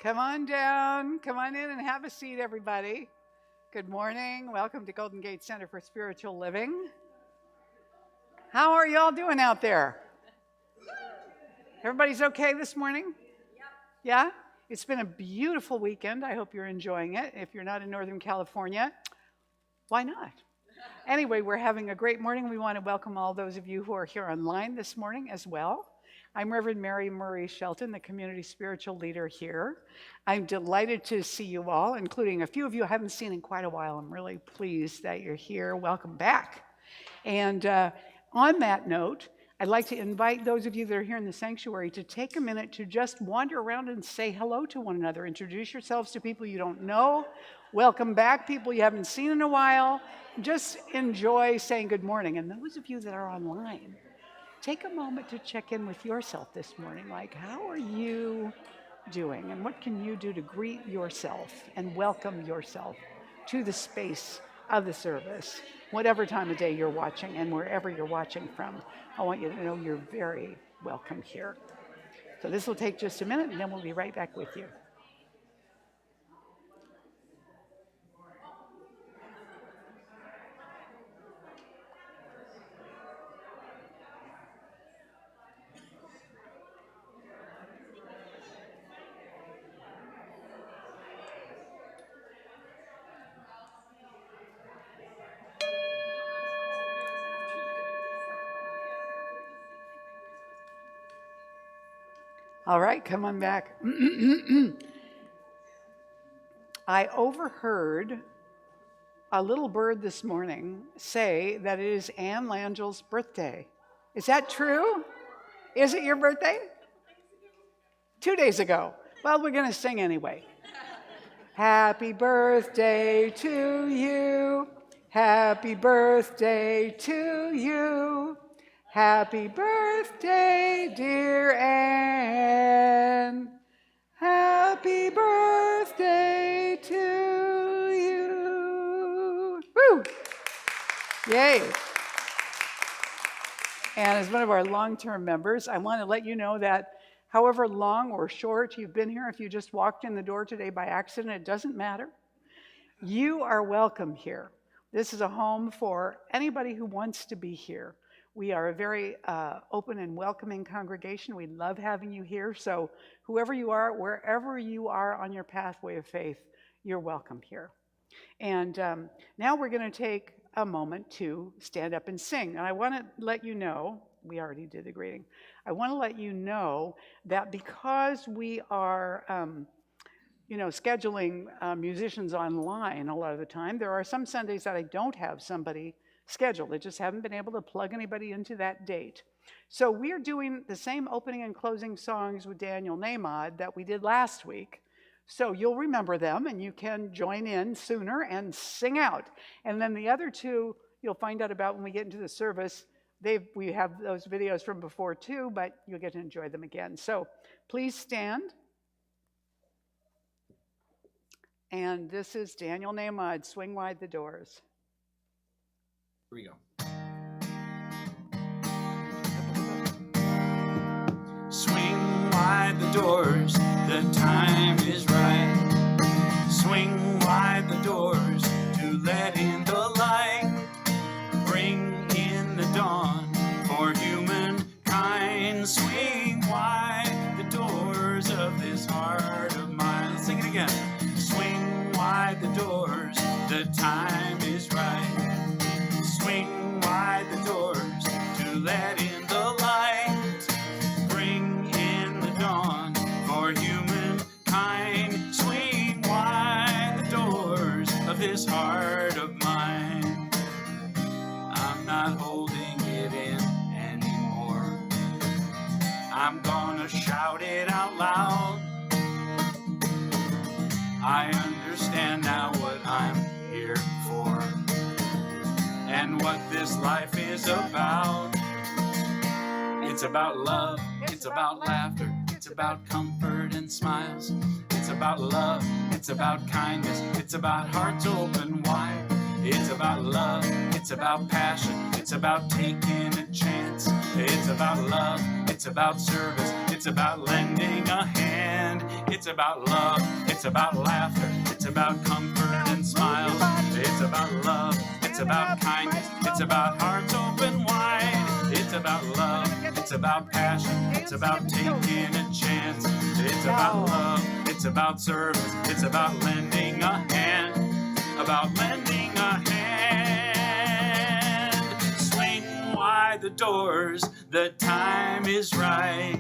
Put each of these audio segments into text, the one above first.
Come on down. Come on in and have a seat, everybody. Good morning. Welcome to Golden Gate Center for Spiritual Living. How are y'all doing out there? Everybody's okay this morning? Yeah? It's been a beautiful weekend. I hope you're enjoying it. If you're not in Northern California, why not? Anyway, we're having a great morning. We want to welcome all those of you who are here online this morning as well. I'm Reverend Mary Murray Shelton, the community spiritual leader here. I'm delighted to see you all, including a few of you I haven't seen in quite a while. I'm really pleased that you're here. Welcome back. And on that note, I'd like to invite those of you that are here in the sanctuary to take a minute to just wander around and say hello to one another. Introduce yourselves to people you don't know. Welcome back people you haven't seen in a while. Just enjoy saying good morning. And those of you that are online, take a moment to check in with yourself this morning. Like, how are you doing? And what can you do to greet yourself and welcome yourself to the space of the service, whatever time of day you're watching and wherever you're watching from? I want you to know you're very welcome here. So this will take just a minute, and then we'll be right back with you. All right, come on back. I overheard a little bird this morning say that it is Anne Langel's birthday. Is that true? Is it your birthday? 2 days ago. Well, we're going to sing anyway. Happy birthday to you. Happy birthday to you. Happy birthday, dear Anne. Happy birthday to you. Woo! Yay. And as one of our long-term members, I want to let you know that however long or short you've been here, if you just walked in the door today by accident, it doesn't matter. You are welcome here. This is a home for anybody who wants to be here. We are a very open and welcoming congregation. We love having you here. So whoever you are, wherever you are on your pathway of faith, you're welcome here. And now we're going to take a moment to stand up and sing. And I want to let you know, we already did the greeting. I want to let you know that because we are scheduling musicians online a lot of the time, there are some Sundays that I don't have somebody scheduled. I just haven't been able to plug anybody into that date. So we're doing the same opening and closing songs with Daniel Nahmad that we did last week. So you'll remember them and you can join in sooner and sing out. And then the other two you'll find out about when we get into the service. We have those videos from before too, but you'll get to enjoy them again. So please stand. And this is Daniel Nahmad, Swing Wide the Doors. Here we go. Swing wide the doors, the time is right. Swing wide the doors to let in the light. Bring in the dawn for humankind. Swing wide the doors of this heart of mine. Let's sing it again. Swing wide the doors, the time is right. Swing wide the doors to let in the light. Bring in the dawn for humankind. Swing wide the doors of this heart of mine. I'm not holding it in anymore. I'm gonna shout it out loud. I understand now what I'm here for and what this life is about. It's about love, it's about laughter, it's about comfort and smiles. It's about love, it's about kindness, it's about hearts open wide. It's about love, it's about passion, it's about taking a chance. It's about love, it's about service, it's about lending a hand. It's about love, it's about laughter, it's about comfort and smiles. It's about love, it's about kindness, it's about hearts open wide. It's about love, it's about passion, it's about taking a chance. It's about love, it's about service, it's about lending a hand. About lending a hand. Swing wide the doors, the time is right.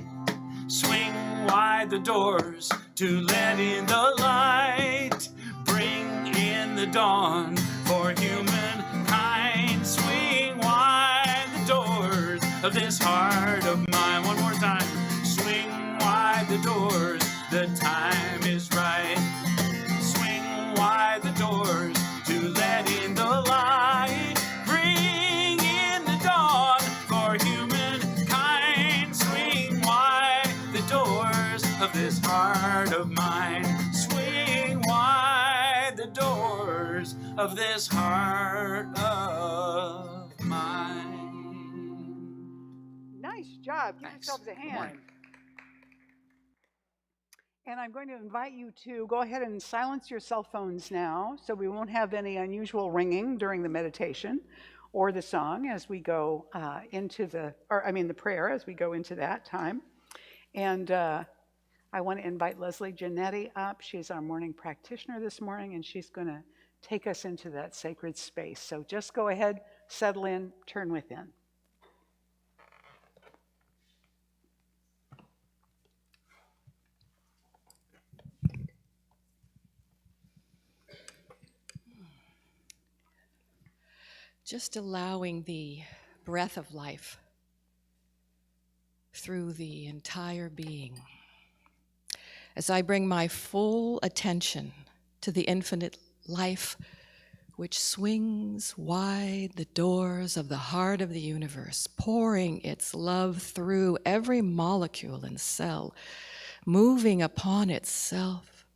Swing wide the doors to let in the light. Bring in the dawn for humankind. Swing wide the doors of this heart of mine. One more time. Swing wide the doors, the time is right. Swing wide the doors to let in the light. Bring in the dawn for humankind. Swing wide the doors of this heart of mine. Swing wide the doors of this heart of mine. Nice job. Give Thanks. yourselves a Good hand. morning. And I'm going to invite you to go ahead and silence your cell phones now so we won't have any unusual ringing during the meditation or the song as we go into the prayer as we go into that time. And I want to invite Leslie Giannetti up. She's our morning practitioner this morning, and she's going to take us into that sacred space. So just go ahead, settle in, turn within. Just allowing the breath of life through the entire being. As I bring my full attention to the infinite life which swings wide the doors of the heart of the universe, pouring its love through every molecule and cell, moving upon itself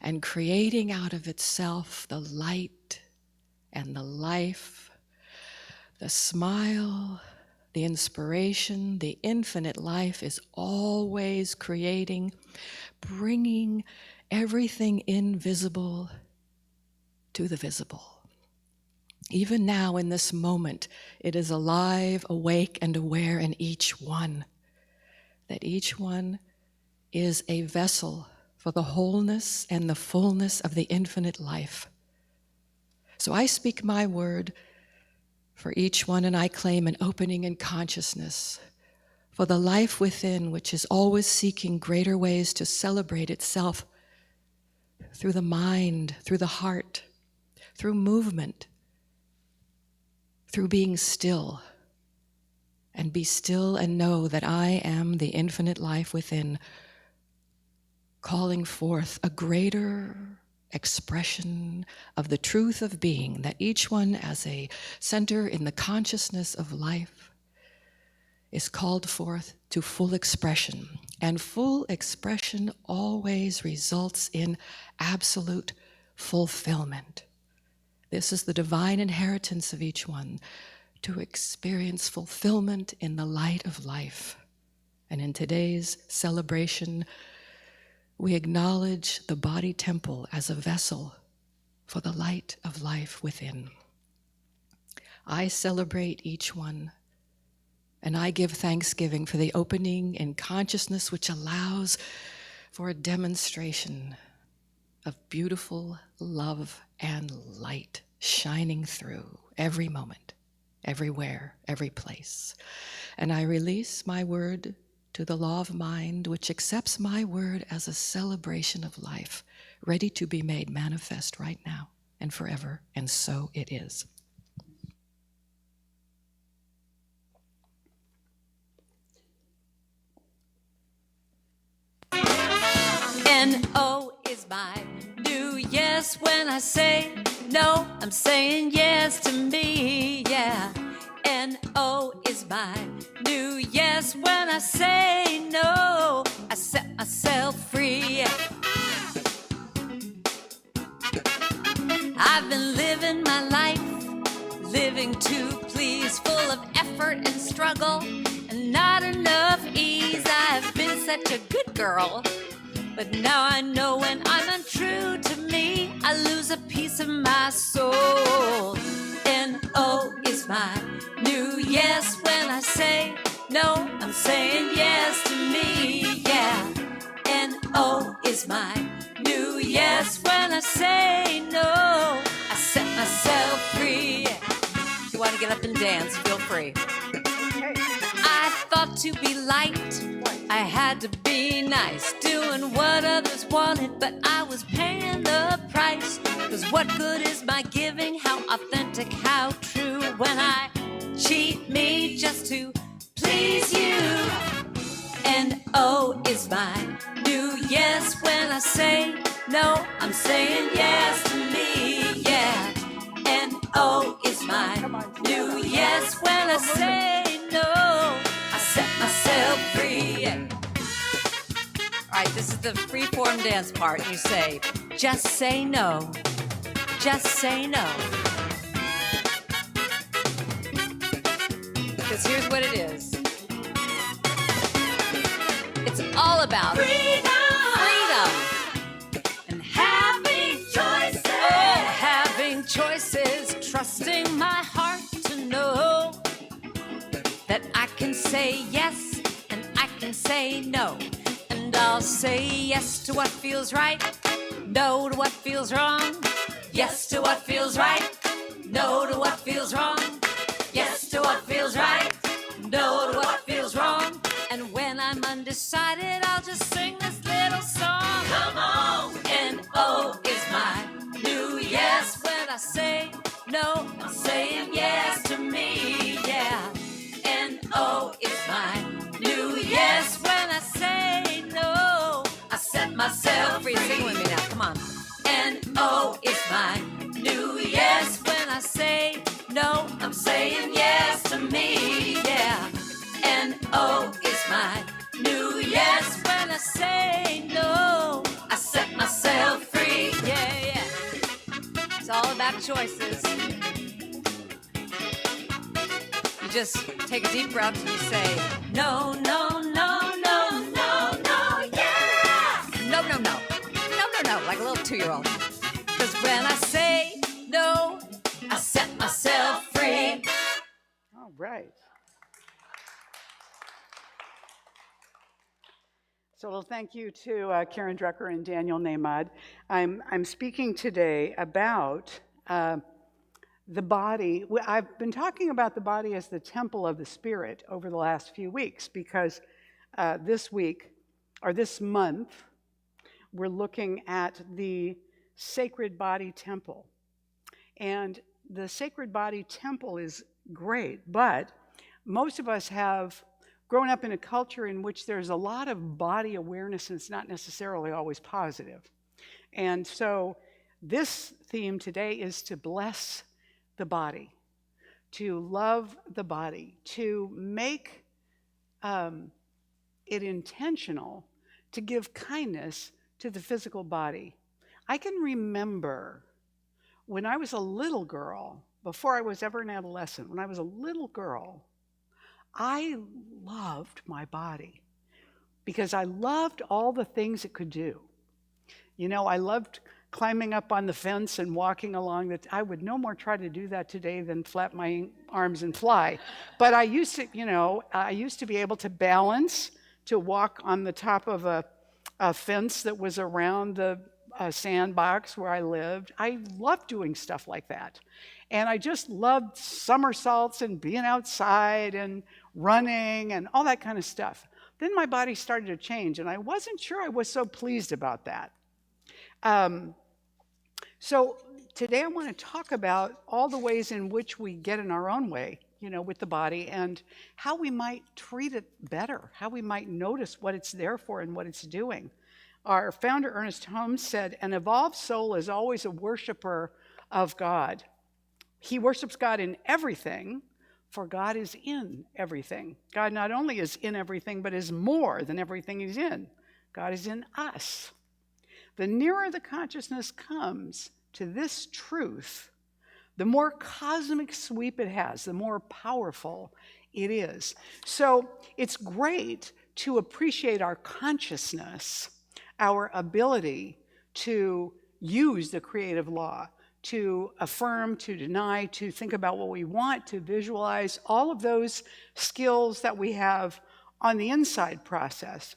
and creating out of itself the light and the life, the smile, the inspiration. The infinite life is always creating, bringing everything invisible to the visible. Even now in this moment, it is alive, awake, and aware in each one, that each one is a vessel for the wholeness and the fullness of the infinite life. So I speak my word for each one, and I claim an opening in consciousness for the life within, which is always seeking greater ways to celebrate itself through the mind, through the heart, through movement, through being still. And be still and know that I am the infinite life within, calling forth a greater expression of the truth of being, that each one as a center in the consciousness of life is called forth to full expression. And full expression always results in absolute fulfillment. This is the divine inheritance of each one, to experience fulfillment in the light of life. And in today's celebration, we acknowledge the body temple as a vessel for the light of life within. I celebrate each one, and I give thanksgiving for the opening in consciousness which allows for a demonstration of beautiful love and light shining through every moment, everywhere, every place. And I release my word to the law of mind, which accepts my word as a celebration of life, ready to be made manifest right now and forever, and so it is. N-O is my new yes. When I say no, I'm saying yes to me, yeah. N-O is my new yes. When I say no, I set myself free. I've been living my life, living to please, full of effort and struggle, and not enough ease. I've been such a good girl, But now I know when I'm untrue to me, I lose a piece of my soul. N-O is my new yes. When I say no, I'm saying yes to me, yeah. N-O is my new yes. When I say no, I set myself free. If you want to get up and dance, feel free. I thought to be liked, I had to be nice, doing what others wanted, but I was paying the price. 'Cause what good is my giving? How authentic, how true, when I cheat me just to please you. N-O is my new yes. When I say no, I'm saying yes to me, yeah. N-O is my new yes. When I say no, I set myself free. All right, this is the free-form dance part. You say, just say no. Just say no. Because here's what it is. It's all about freedom and having choices. Oh, having choices, trusting my heart to know that I can say yes and I can say no. And I'll say yes to what feels right, no to what feels wrong. Yes to what feels right, no to what feels wrong. Yes to what feels right, no to what feels wrong. And when I'm undecided, I'll just sing this little song. Come on! N-O is my new yes. When I say no, I'm saying yes to me, yeah. N-O is my new yes. When I say no, I set myself free. Sing with me now, come on. N-O is my new yes. When I say no, I'm saying yes to me, yeah. N-O is my new yes. When I say no, I set myself free, yeah, yeah. It's all about choices. You just take a deep breath and you say, no, no, no, no, no, no, yeah! No, no, no. No, no, no, like a little 2-year-old. 'Cause when I say no, I set myself free. All right. So, well, thank you to Karen Drucker and Daniel Nahmad. I'm speaking today about the body. I've been talking about the body as the temple of the Spirit over the last few weeks because this week, or this month, we're looking at the sacred body temple. And the sacred body temple is great, but most of us have grown up in a culture in which there's a lot of body awareness and it's not necessarily always positive. And so this theme today is to bless the body, to love the body, to make it intentional to give kindness to the physical body. I can remember when I was a little girl, before I was ever an adolescent, when I was a little girl, I loved my body because I loved all the things it could do. You know, I loved climbing up on the fence and walking along it. I would no more try to do that today than flap my arms and fly. But I used to, I used to be able to balance, to walk on the top of a fence that was around the sandbox where I lived. I loved doing stuff like that. And I just loved somersaults and being outside and running and all that kind of stuff. Then my body started to change, and I wasn't sure I was so pleased about that. So today I want to talk about all the ways in which we get in our own way, with the body, and how we might treat it better, how we might notice what it's there for and what it's doing. Our founder, Ernest Holmes, said, an evolved soul is always a worshiper of God. He worships God in everything, for God is in everything. God not only is in everything, but is more than everything he's in. God is in us. The nearer the consciousness comes to this truth, the more cosmic sweep it has, the more powerful it is. So it's great to appreciate our consciousness our ability to use the creative law, to affirm, to deny, to think about what we want, to visualize, all of those skills that we have on the inside process,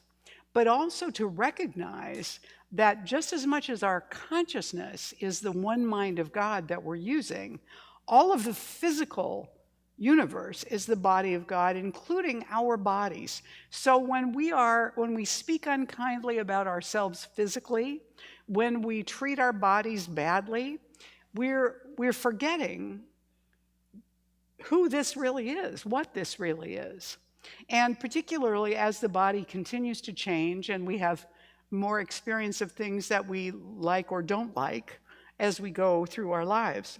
but also to recognize that just as much as our consciousness is the one mind of God that we're using, all of the physical universe is the body of God, including our bodies. So when we speak unkindly about ourselves physically, when we treat our bodies badly, we're forgetting who this really is, what this really is. And particularly as the body continues to change and we have more experience of things that we like or don't like as we go through our lives,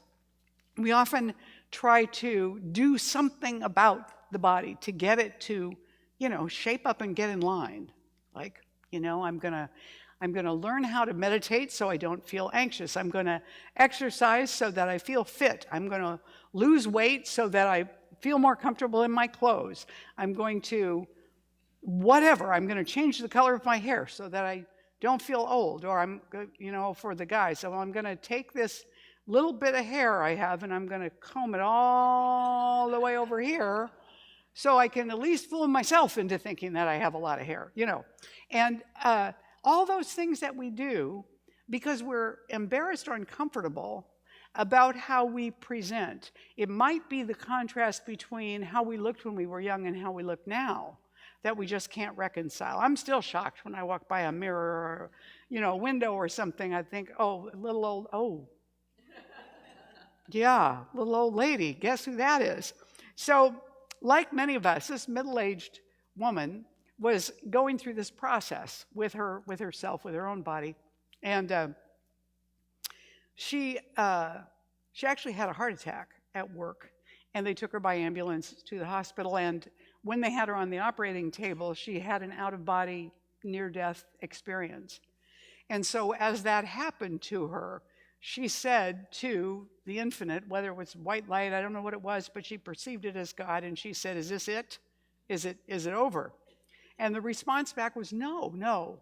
we often try to do something about the body to get it to, shape up and get in line. Like, I'm gonna learn how to meditate so I don't feel anxious. I'm gonna exercise so that I feel fit. I'm gonna lose weight so that I feel more comfortable in my clothes. I'm going to I'm going to change the color of my hair so that I don't feel old. Or for the guys, so I'm going to take this little bit of hair I have and I'm going to comb it all the way over here so I can at least fool myself into thinking that I have a lot of hair, And all those things that we do because we're embarrassed or uncomfortable about how we present. It might be the contrast between how we looked when we were young and how we look now that we just can't reconcile. I'm still shocked when I walk by a mirror or, a window or something. I think, little old lady, guess who that is? So, like many of us, this middle-aged woman was going through this process with herself, with her own body, and she actually had a heart attack at work, and they took her by ambulance to the hospital. And when they had her on the operating table, she had an out-of-body near-death experience. And so as that happened to her, she said to the infinite, whether it was white light, I don't know what it was, but she perceived it as God, and she said, "Is this it? Is it over?" And the response back was, no.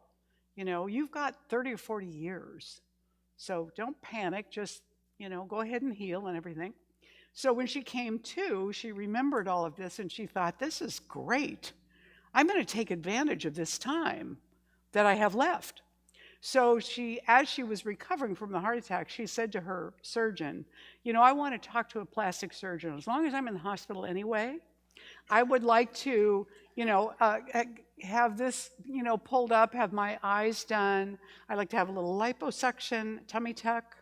You've got 30 or 40 years. So don't panic, just, go ahead and heal and everything. So when she came to, she remembered all of this and she thought, this is great. I'm going to take advantage of this time that I have left. So as she was recovering from the heart attack, she said to her surgeon, I want to talk to a plastic surgeon. As long as I'm in the hospital anyway, I would like to, have this, pulled up, have my eyes done. I'd like to have a little liposuction, tummy tuck.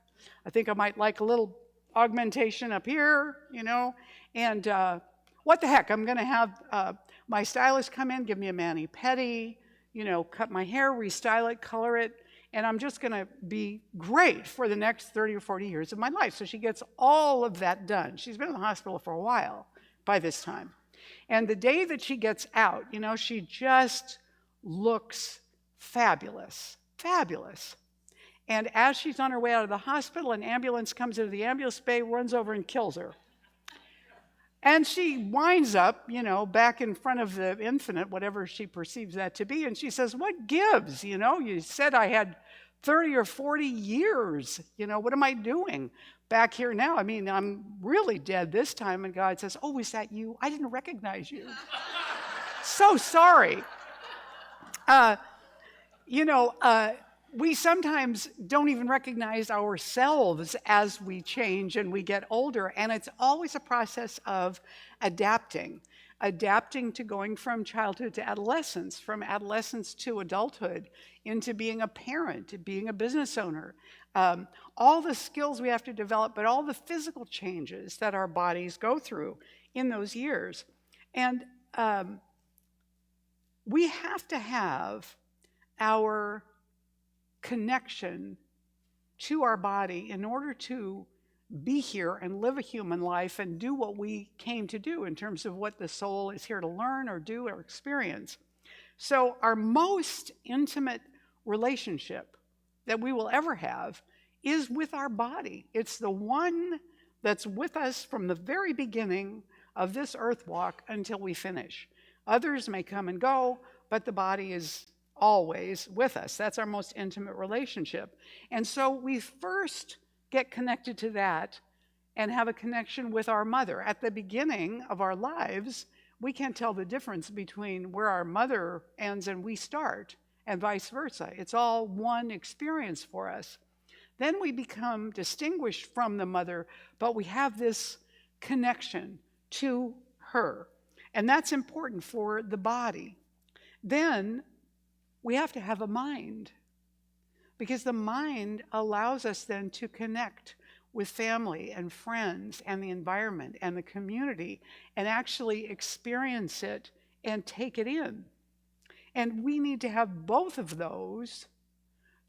I think I might like a little augmentation up here, And what the heck, I'm going to have my stylist come in, give me a mani-pedi, cut my hair, restyle it, color it, and I'm just going to be great for the next 30 or 40 years of my life. So she gets all of that done. She's been in the hospital for a while by this time. And the day that she gets out, she just looks fabulous, fabulous. And as she's on her way out of the hospital, an ambulance comes into the ambulance bay, runs over and kills her. And she winds up, back in front of the infinite, whatever she perceives that to be, and she says, what gives? You said I had 30 or 40 years. What am I doing back here now? I mean, I'm really dead this time. And God says, oh, is that you? I didn't recognize you. So sorry. We sometimes don't even recognize ourselves as we change and we get older. And it's always a process of adapting to going from childhood to adolescence, from adolescence to adulthood, into being a parent, to being a business owner. All the skills we have to develop, but all the physical changes that our bodies go through in those years. And we have to have our connection to our body in order to be here and live a human life and do what we came to do in terms of what the soul is here to learn or do or experience. So our most intimate relationship that we will ever have is with our body. It's the one that's with us from the very beginning of this earth walk until we finish. Others may come and go, but the body is always with us. That's our most intimate relationship. And so we first get connected to that and have a connection with our mother. At the beginning of our lives, we can't tell the difference between where our mother ends and we start, and vice versa. It's all one experience for us. Then we become distinguished from the mother, but we have this connection to her. And that's important for the body. Then we have to have a mind, because the mind allows us then to connect with family and friends and the environment and the community and actually experience it and take it in. And we need to have both of those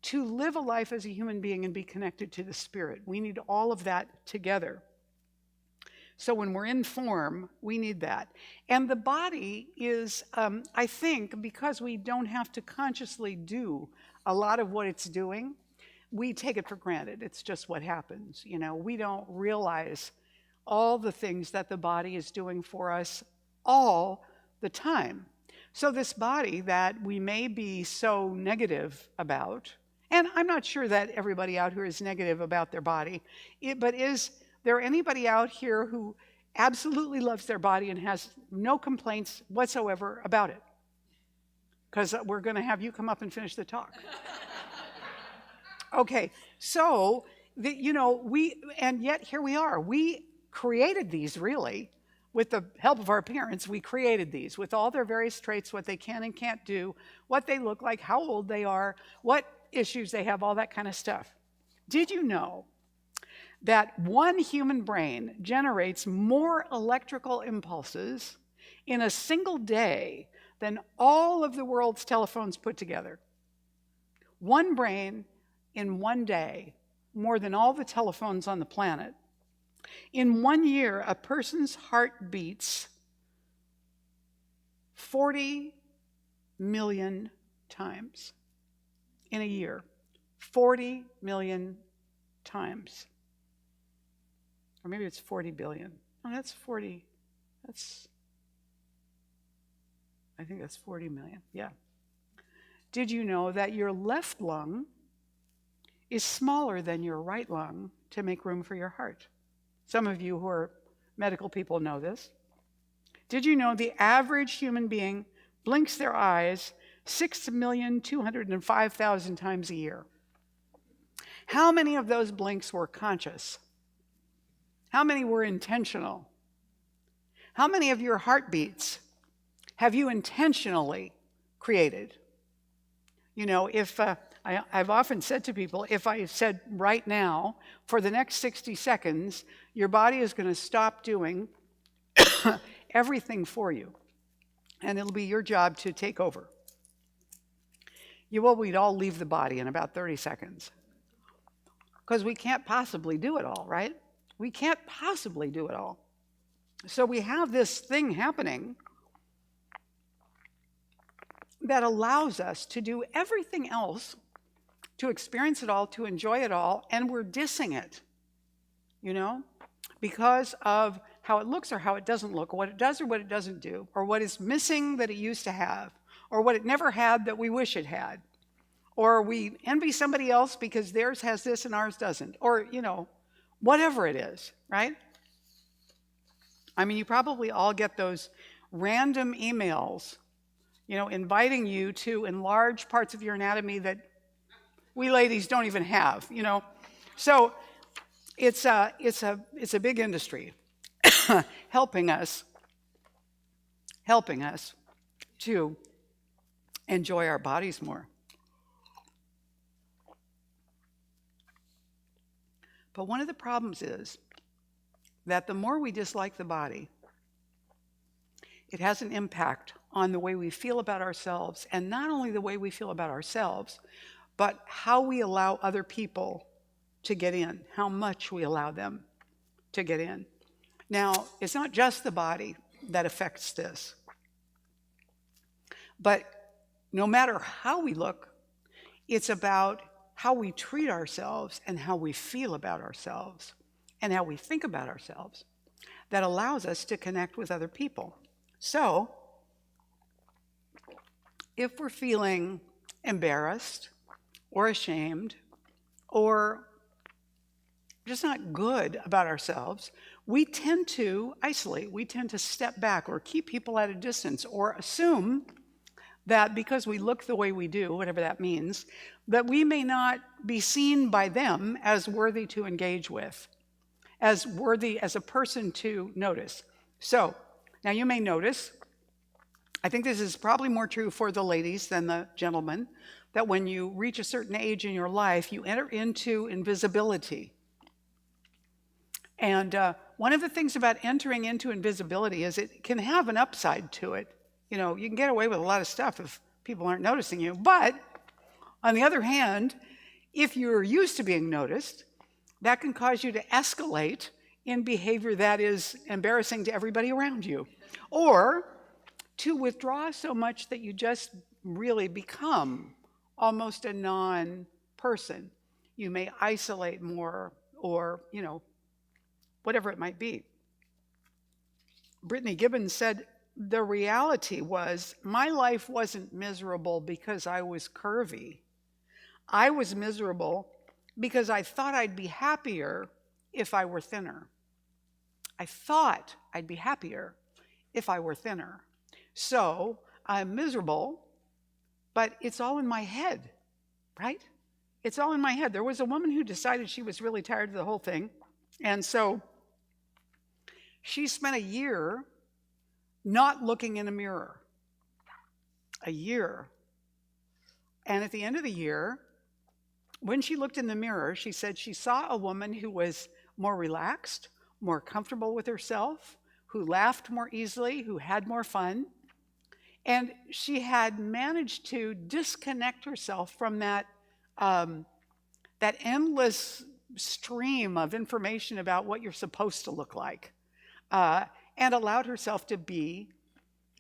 to live a life as a human being and be connected to the spirit. We need all of that together. So when we're in form, we need that. And the body is, I think, because we don't have to consciously do a lot of what it's doing, we take it for granted. It's just what happens. You know, we don't realize all the things that the body is doing for us all the time. So this body that we may be so negative about, and I'm not sure that everybody out here is negative about their body, but is there anybody out here who absolutely loves their body and has no complaints whatsoever about it? Because we're going to have you come up and finish the talk. Okay, so, and yet here we are. We created these, really, with the help of our parents. We created these with all their various traits, what they can and can't do, what they look like, how old they are, what issues they have, all that kind of stuff. Did you know that one human brain generates more electrical impulses in a single day than all of the world's telephones put together? One brain in one day, more than all the telephones on the planet. In 1 year, a person's heart beats 40 million times. In a year, 40 million times. Or maybe it's 40 billion. Oh, that's 40. I think that's 40 million. Yeah. Did you know that your left lung is smaller than your right lung to make room for your heart? Some of you who are medical people know this. Did you know the average human being blinks their eyes 6,205,000 times a year? How many of those blinks were conscious? How many were intentional? How many of your heartbeats have you intentionally created? You know, if I've often said to people, if I said right now, for the next 60 seconds, your body is going to stop doing everything for you, and it'll be your job to take over. We'd all leave the body in about 30 seconds. Because we can't possibly do it all, right? We can't possibly do it all. So we have this thing happening that allows us to do everything else, to experience it all, to enjoy it all, and we're dissing it, because of how it looks or how it doesn't look, or what it does or what it doesn't do, or what is missing that it used to have, or what it never had that we wish it had, or we envy somebody else because theirs has this and ours doesn't, or, whatever it is, right? I mean, you probably all get those random emails, inviting you to enlarge parts of your anatomy that we ladies don't even have, So it's a big industry helping us to enjoy our bodies more. But one of the problems is that the more we dislike the body, it has an impact on the way we feel about ourselves, and not only the way we feel about ourselves, but how we allow other people to get in, how much we allow them to get in. Now, it's not just the body that affects this, but no matter how we look, it's about how we treat ourselves and how we feel about ourselves and how we think about ourselves that allows us to connect with other people. So, if we're feeling embarrassed or ashamed or just not good about ourselves, we tend to isolate. We tend to step back or keep people at a distance or assume that because we look the way we do, whatever that means, that we may not be seen by them as worthy to engage with, as worthy as a person to notice. So now you may notice, I think this is probably more true for the ladies than the gentlemen, that when you reach a certain age in your life, you enter into invisibility. And one of the things about entering into invisibility is it can have an upside to it. You know, you can get away with a lot of stuff if people aren't noticing you. But on the other hand, if you're used to being noticed, that can cause you to escalate in behavior that is embarrassing to everybody around you. Or to withdraw so much that you just really become almost a non-person. You may isolate more or, you know, whatever it might be. Brittany Gibbons said, the reality was my life wasn't miserable because I was curvy. I was miserable because I thought I'd be happier if I were thinner. I thought I'd be happier if I were thinner. So I'm miserable, but it's all in my head, right? It's all in my head. There was a woman who decided she was really tired of the whole thing. And so she spent a year not looking in a mirror. A year. And at the end of the year, when she looked in the mirror, she said she saw a woman who was more relaxed, more comfortable with herself, who laughed more easily, who had more fun. And she had managed to disconnect herself from that endless stream of information about what you're supposed to look like, and allowed herself to be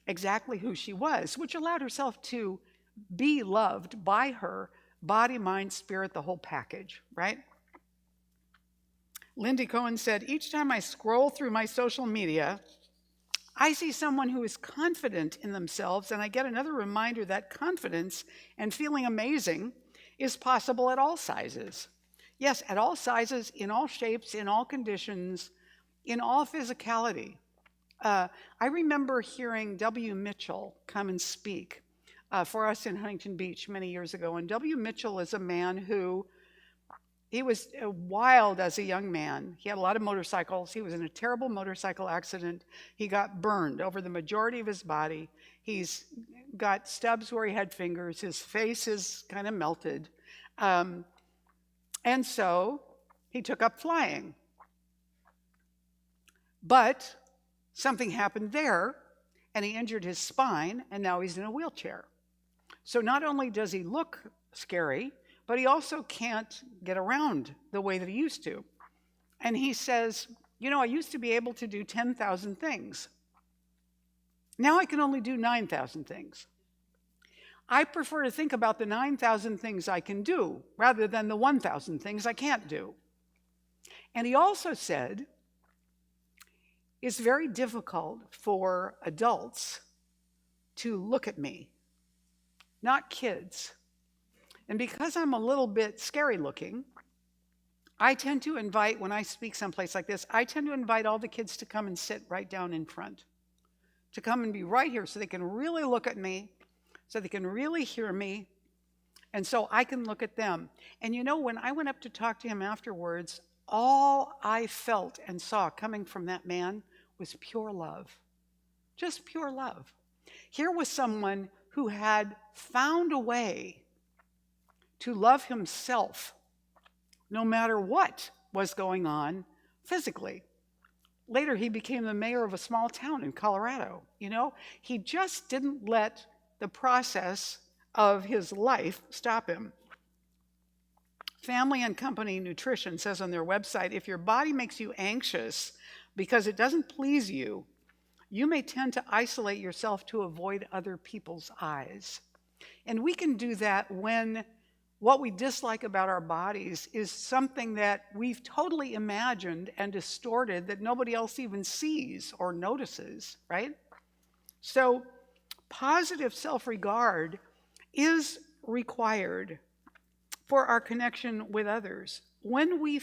exactly who she was, which allowed herself to be loved by her body, mind, spirit, the whole package, right? Lindy Cohen said, each time I scroll through my social media, I see someone who is confident in themselves, and I get another reminder that confidence and feeling amazing is possible at all sizes. Yes, at all sizes, in all shapes, in all conditions, in all physicality. I remember hearing W. Mitchell come and speak for us in Huntington Beach many years ago. And W. Mitchell is a man who, he was wild as a young man. He had a lot of motorcycles. He was in a terrible motorcycle accident. He got burned over the majority of his body. He's got stubs where he had fingers. His face is kind of melted. And so he took up flying. But something happened there, and he injured his spine, and now he's in a wheelchair. So not only does he look scary, but he also can't get around the way that he used to. And he says, you know, I used to be able to do 10,000 things. Now I can only do 9,000 things. I prefer to think about the 9,000 things I can do rather than the 1,000 things I can't do. And he also said, it's very difficult for adults to look at me, not kids. And because I'm a little bit scary looking, I tend to invite, when I speak someplace like this, I tend to invite all the kids to come and sit right down in front, to come and be right here so they can really look at me, so they can really hear me, and so I can look at them. And you know, when I went up to talk to him afterwards, all I felt and saw coming from that man was pure love, just pure love. Here was someone who had found a way to love himself no matter what was going on physically. Later, he became the mayor of a small town in Colorado. You know, he just didn't let the process of his life stop him. Family and Company Nutrition says on their website, if your body makes you anxious because it doesn't please you, you may tend to isolate yourself to avoid other people's eyes. And we can do that when what we dislike about our bodies is something that we've totally imagined and distorted that nobody else even sees or notices, right? So positive self-regard is required for our connection with others. When we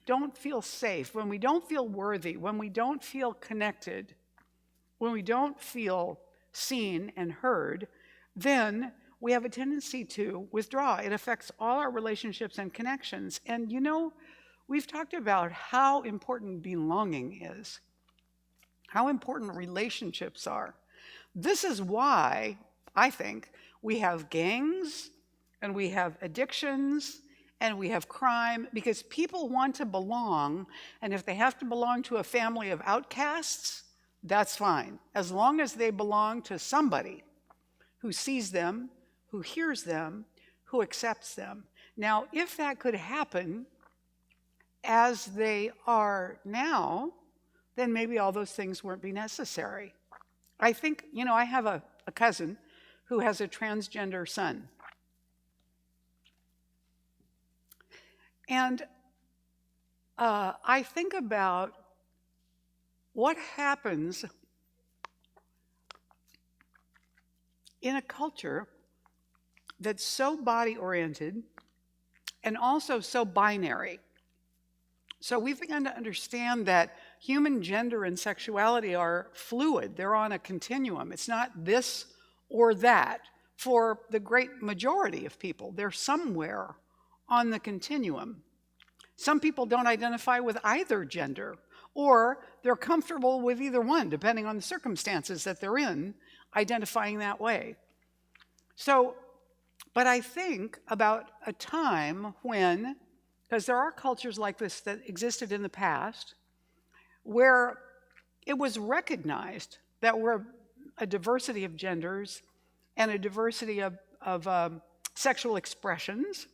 don't feel safe, when we don't feel worthy, when we don't feel connected, when we don't feel seen and heard, then we have a tendency to withdraw. It affects all our relationships and connections. And you know, we've talked about how important belonging is, how important relationships are. This is why I think we have gangs and we have addictions and we have crime, because people want to belong, and if they have to belong to a family of outcasts, that's fine, as long as they belong to somebody who sees them, who hears them, who accepts them. Now, if that could happen as they are now, then maybe all those things wouldn't be necessary. I think, you know, I have a cousin who has a transgender son. And I think about what happens in a culture that's so body-oriented and also so binary. So we've begun to understand that human gender and sexuality are fluid. They're on a continuum. It's not this or that. For the great majority of people, they're somewhere on the continuum. Some people don't identify with either gender, or they're comfortable with either one, depending on the circumstances that they're in, identifying that way. So, but I think about a time when, because there are cultures like this that existed in the past, where it was recognized that we're a diversity of genders and a diversity of sexual expressions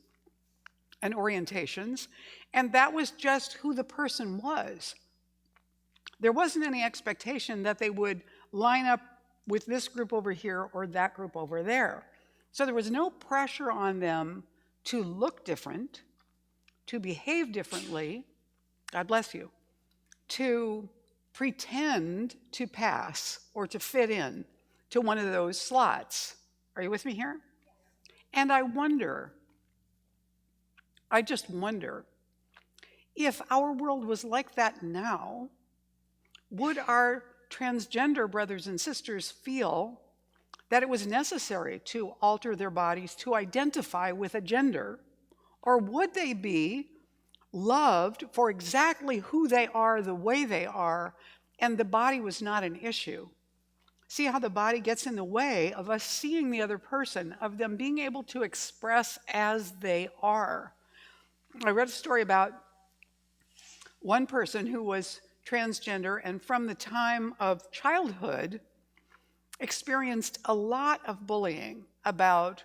and orientations, and that was just who the person was. There wasn't any expectation that they would line up with this group over here or that group over there. So there was no pressure on them to look different, to behave differently, God bless you, to pretend to pass or to fit in to one of those slots. Are you with me here? And I just wonder, if our world was like that now, would our transgender brothers and sisters feel that it was necessary to alter their bodies to identify with a gender? Or would they be loved for exactly who they are, the way they are, and the body was not an issue? See how the body gets in the way of us seeing the other person, of them being able to express as they are. I read a story about one person who was transgender, and from the time of childhood experienced a lot of bullying about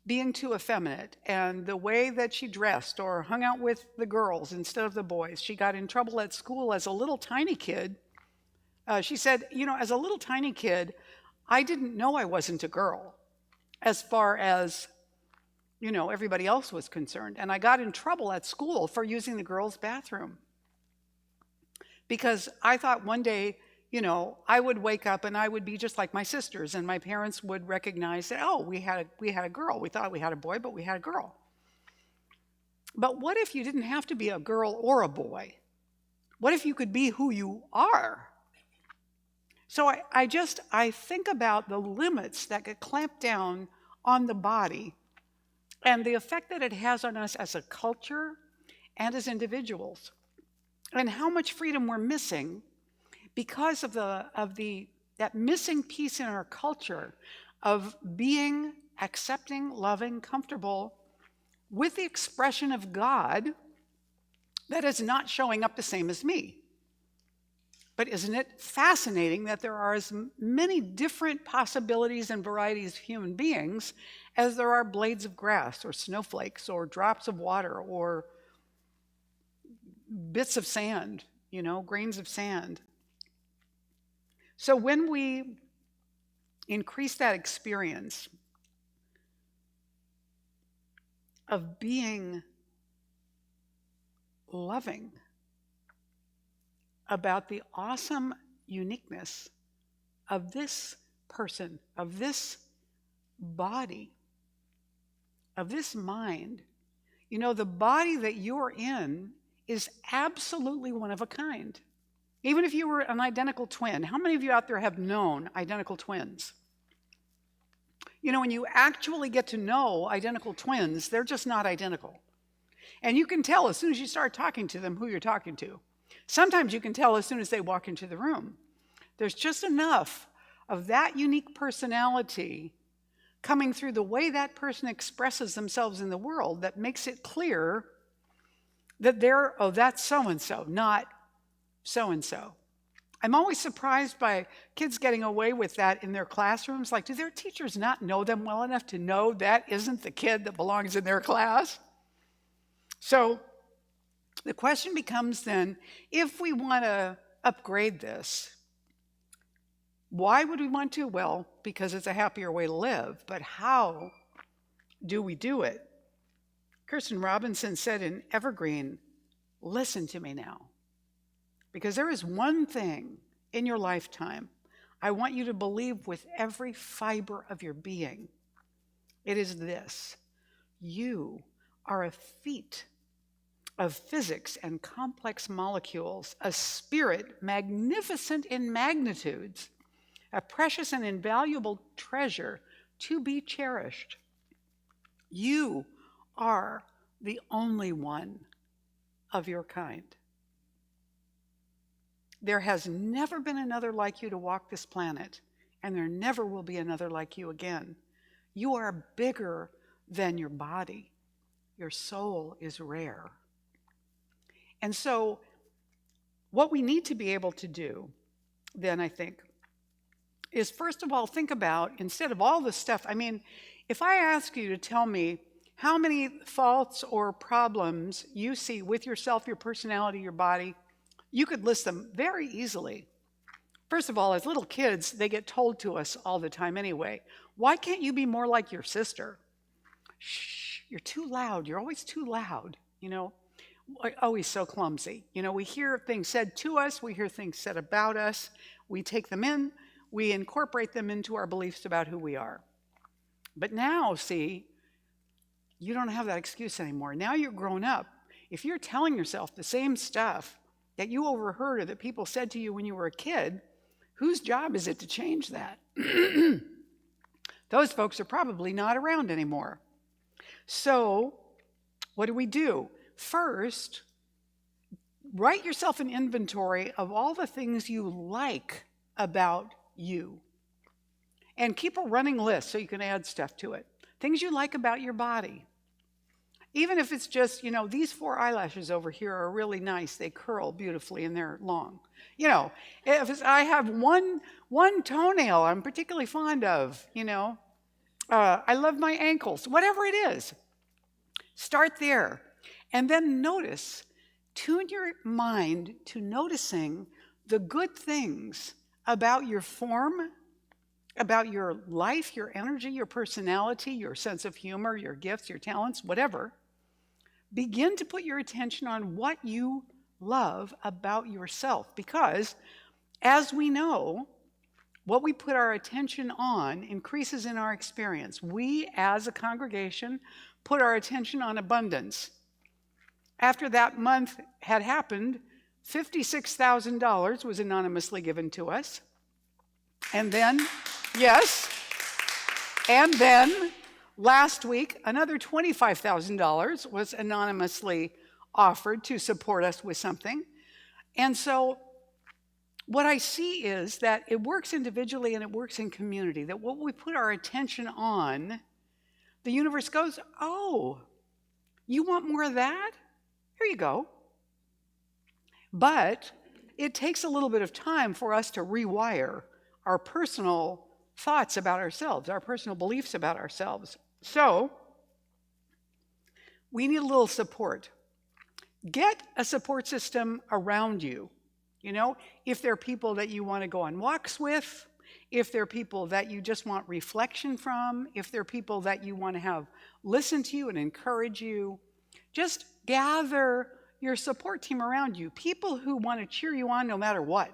being too effeminate and the way that she dressed or hung out with the girls instead of the boys. She got in trouble at school as a little tiny kid. She said, you know, as a little tiny kid, I didn't know I wasn't a girl as far as, you know, everybody else was concerned. And I got in trouble at school for using the girls' bathroom, because I thought one day, you know, I would wake up and I would be just like my sisters, and my parents would recognize that, oh, we had a girl. We thought we had a boy, but we had a girl. But what if you didn't have to be a girl or a boy? What if you could be who you are? So I think about the limits that get clamped down on the body and the effect that it has on us as a culture and as individuals, and how much freedom we're missing because of that missing piece in our culture of being accepting, loving, comfortable with the expression of God that is not showing up the same as me. But isn't it fascinating that there are as many different possibilities and varieties of human beings as there are blades of grass or snowflakes or drops of water or bits of sand, you know, grains of sand. So when we increase that experience of being loving about the awesome uniqueness of this person, of this body, of this mind. You know, the body that you're in is absolutely one of a kind. Even if you were an identical twin, how many of you out there have known identical twins? You know, when you actually get to know identical twins, they're just not identical. And you can tell as soon as you start talking to them who you're talking to. Sometimes you can tell as soon as they walk into the room. There's just enough of that unique personality coming through the way that person expresses themselves in the world that makes it clear that they're, oh, that's so-and-so, not so-and-so. I'm always surprised by kids getting away with that in their classrooms. Like, do their teachers not know them well enough to know that isn't the kid that belongs in their class? So the question becomes then, if we want to upgrade this, why would we want to? Well, because it's a happier way to live. But how do we do it? Kirsten Robinson said in Evergreen, listen to me now. Because there is one thing in your lifetime I want you to believe with every fiber of your being. It is this: you are a feat of physics and complex molecules, a spirit magnificent in magnitudes, a precious and invaluable treasure to be cherished. You are the only one of your kind. There has never been another like you to walk this planet, and there never will be another like you again. You are bigger than your body. Your soul is rare. And so what we need to be able to do, then, I think, is first of all think about, instead of all the stuff, I mean, if I ask you to tell me how many faults or problems you see with yourself, your personality, your body, you could list them very easily. First of all, as little kids, they get told to us all the time anyway, why can't you be more like your sister? Shh, you're too loud. You're always too loud, you know. Always so clumsy. You know, we hear things said to us, we hear things said about us, we take them in, we incorporate them into our beliefs about who we are. But now, see, you don't have that excuse anymore. Now you're grown up. If you're telling yourself the same stuff that you overheard or that people said to you when you were a kid, whose job is it to change that? Those folks are probably not around anymore. So, what do? First, write yourself an inventory of all the things you like about you. And keep a running list so you can add stuff to it. Things you like about your body. Even if it's just, you know, these 4 eyelashes over here are really nice. They curl beautifully and they're long. You know, if I have one toenail I'm particularly fond of, you know. I love my ankles. Whatever it is, start there. And then tune your mind to noticing the good things about your form, about your life, your energy, your personality, your sense of humor, your gifts, your talents, whatever. Begin to put your attention on what you love about yourself, because as we know, what we put our attention on increases in our experience. We, as a congregation, put our attention on abundance. After that month had happened, $56,000 was anonymously given to us. And then, yes, and then last week, another $25,000 was anonymously offered to support us with something. And so what I see is that it works individually and it works in community, that what we put our attention on, the universe goes, oh, you want more of that? Here you go. But it takes a little bit of time for us to rewire our personal thoughts about ourselves, our personal beliefs about ourselves. So we need a little support. Get a support system around you. You know, if there are people that you want to go on walks with, if there are people that you just want reflection from, if there are people that you want to have listen to you and encourage you, just gather your support team around you, people who want to cheer you on no matter what.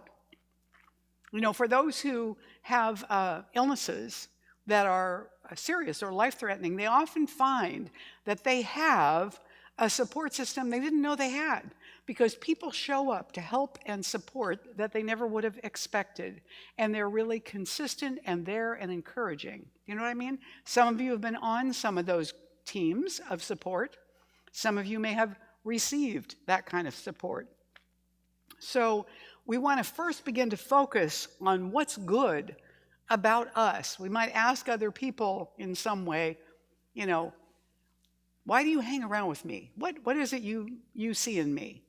You know, for those who have illnesses that are serious or life-threatening, they often find that they have a support system they didn't know they had, because people show up to help and support that they never would have expected. And they're really consistent and there and encouraging. You know what I mean? Some of you have been on some of those teams of support. Some of you may have received that kind of support. So we want to first begin to focus on what's good about us. We might ask other people in some way, you know, why do you hang around with me? What is it you see in me?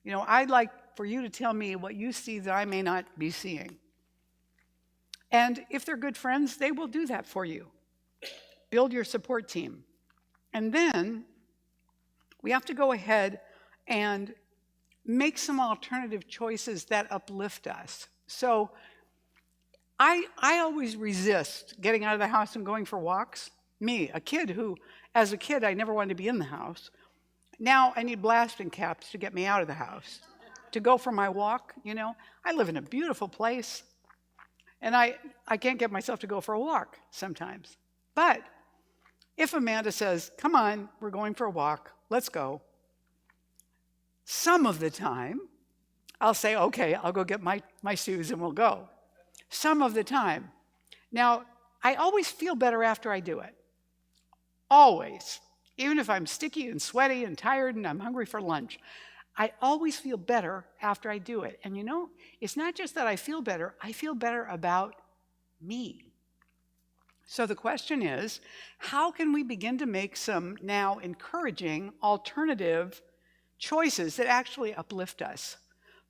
You know, I'd like for you to tell me what you see that I may not be seeing. And if they're good friends, they will do that for you. Build your support team. And then we have to go ahead and make some alternative choices that uplift us. So I always resist getting out of the house and going for walks. Me, a kid who, as a kid, I never wanted to be in the house. Now I need blasting caps to get me out of the house, to go for my walk, you know. I live in a beautiful place, and I can't get myself to go for a walk sometimes. But if Amanda says, come on, we're going for a walk, let's go, some of the time, I'll say, okay, I'll go get my shoes and we'll go. Some of the time. Now, I always feel better after I do it. Always. Even if I'm sticky and sweaty and tired and I'm hungry for lunch, I always feel better after I do it. And you know, it's not just that I feel better about me. So the question is, how can we begin to make some now encouraging alternative choices that actually uplift us,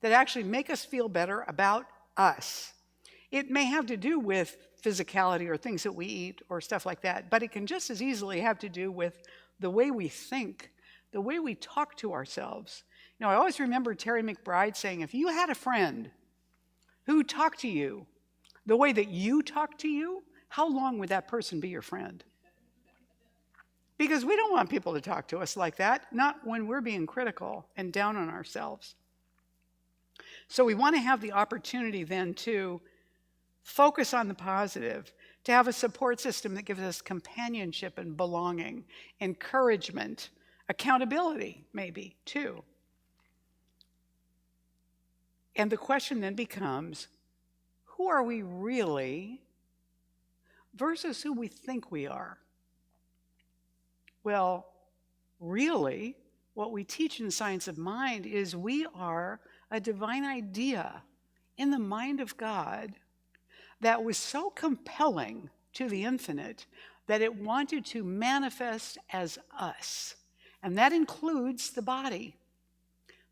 that actually make us feel better about us? It may have to do with physicality or things that we eat or stuff like that, but it can just as easily have to do with the way we think, the way we talk to ourselves. You know, I always remember Terry McBride saying, if you had a friend who talked to you the way that you talk to you, how long would that person be your friend? Because we don't want people to talk to us like that, not when we're being critical and down on ourselves. So we want to have the opportunity then to focus on the positive, to have a support system that gives us companionship and belonging, encouragement, accountability, maybe, too. And the question then becomes, who are we really versus who we think we are? Well, really, what we teach in Science of Mind is we are a divine idea in the mind of God that was so compelling to the infinite that it wanted to manifest as us. And that includes the body.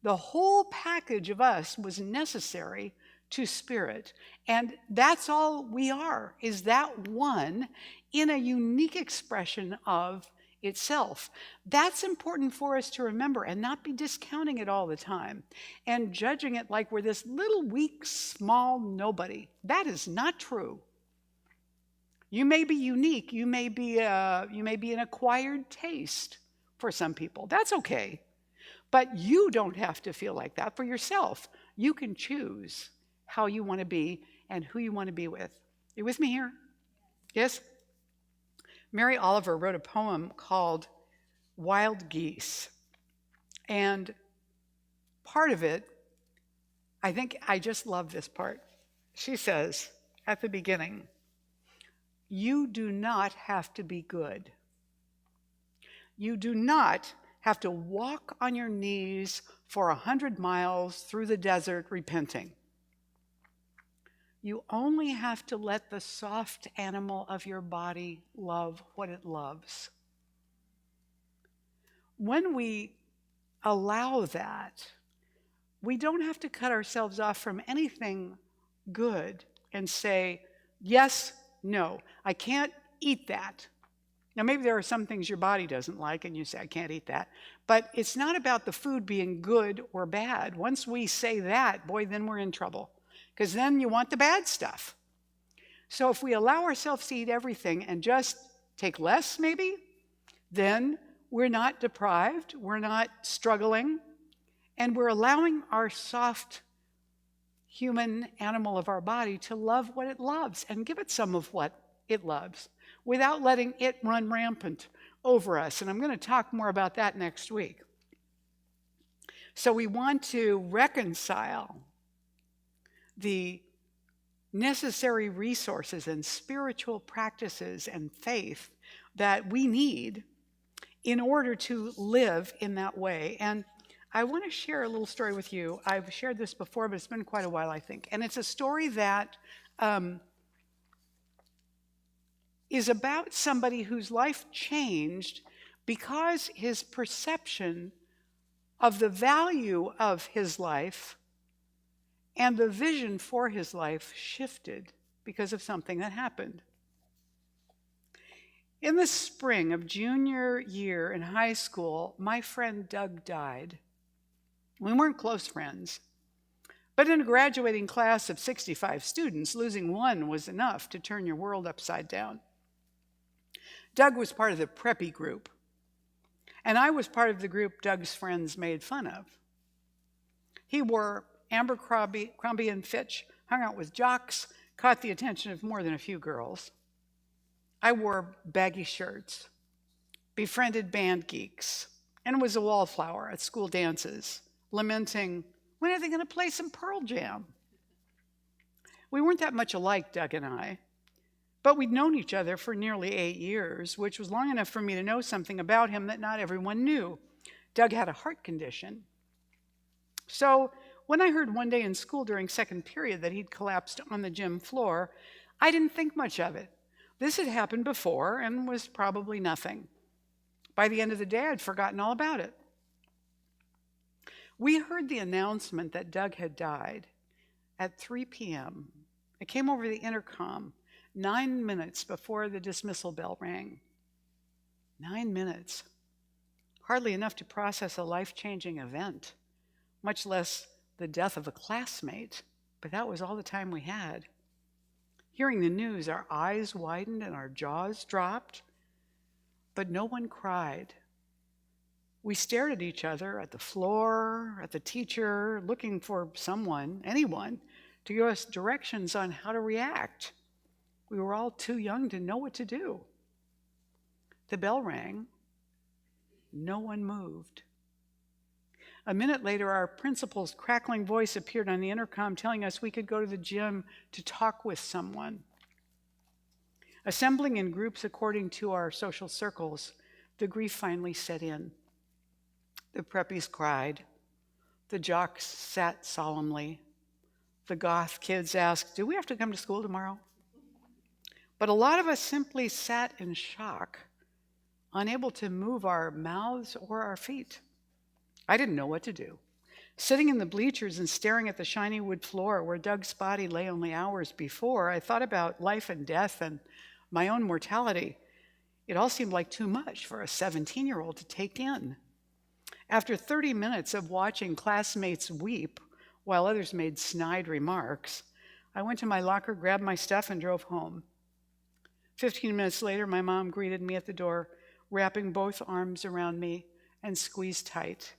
The whole package of us was necessary to spirit. And that's all we are, is that one in a unique expression of itself. That's important for us to remember and not be discounting it all the time and judging it like we're this little weak, small nobody. That is not true. You may be unique. You may be an acquired taste for some people. That's okay. But you don't have to feel like that for yourself. You can choose how you want to be and who you want to be with. You with me here? Yes? Mary Oliver wrote a poem called Wild Geese. And part of it, I think I just love this part. She says at the beginning, you do not have to be good. You do not have to walk on your knees for 100 miles through the desert repenting. You only have to let the soft animal of your body love what it loves. When we allow that, we don't have to cut ourselves off from anything good and say, yes, no, I can't eat that. Now, maybe there are some things your body doesn't like and you say, I can't eat that. But it's not about the food being good or bad. Once we say that, boy, then we're in trouble. Because then you want the bad stuff. So if we allow ourselves to eat everything and just take less, maybe, then we're not deprived, we're not struggling, and we're allowing our soft human animal of our body to love what it loves and give it some of what it loves without letting it run rampant over us. And I'm going to talk more about that next week. So we want to reconcile the necessary resources and spiritual practices and faith that we need in order to live in that way. And I want to share a little story with you. I've shared this before, but it's been quite a while, I think. And it's a story that is about somebody whose life changed because his perception of the value of his life and the vision for his life shifted because of something that happened. In the spring of junior year in high school, my friend Doug died. We weren't close friends, but in a graduating class of 65 students, losing one was enough to turn your world upside down. Doug was part of the preppy group, and I was part of the group Doug's friends made fun of. He wore Abercrombie and Fitch, hung out with jocks, caught the attention of more than a few girls. I wore baggy shirts, befriended band geeks, and was a wallflower at school dances, lamenting, when are they going to play some Pearl Jam? We weren't that much alike, Doug and I, but we'd known each other for nearly 8 years, which was long enough for me to know something about him that not everyone knew. Doug had a heart condition. So when I heard one day in school during second period that he'd collapsed on the gym floor, I didn't think much of it. This had happened before and was probably nothing. By the end of the day, I'd forgotten all about it. We heard the announcement that Doug had died at 3 p.m. It came over the intercom 9 minutes before the dismissal bell rang. 9 minutes. Hardly enough to process a life-changing event, much less the death of a classmate, but that was all the time we had. Hearing the news, our eyes widened and our jaws dropped, but no one cried. We stared at each other, at the floor, at the teacher, looking for someone, anyone, to give us directions on how to react. We were all too young to know what to do. The bell rang. No one moved. A minute later, our principal's crackling voice appeared on the intercom telling us we could go to the gym to talk with someone. Assembling in groups according to our social circles, the grief finally set in. The preppies cried. The jocks sat solemnly. The goth kids asked, do we have to come to school tomorrow? But a lot of us simply sat in shock, unable to move our mouths or our feet. I didn't know what to do. Sitting in the bleachers and staring at the shiny wood floor where Doug's body lay only hours before, I thought about life and death and my own mortality. It all seemed like too much for a 17-year-old to take in. After 30 minutes of watching classmates weep while others made snide remarks, I went to my locker, grabbed my stuff, and drove home. 15 minutes later, my mom greeted me at the door, wrapping both arms around me and squeezed tight.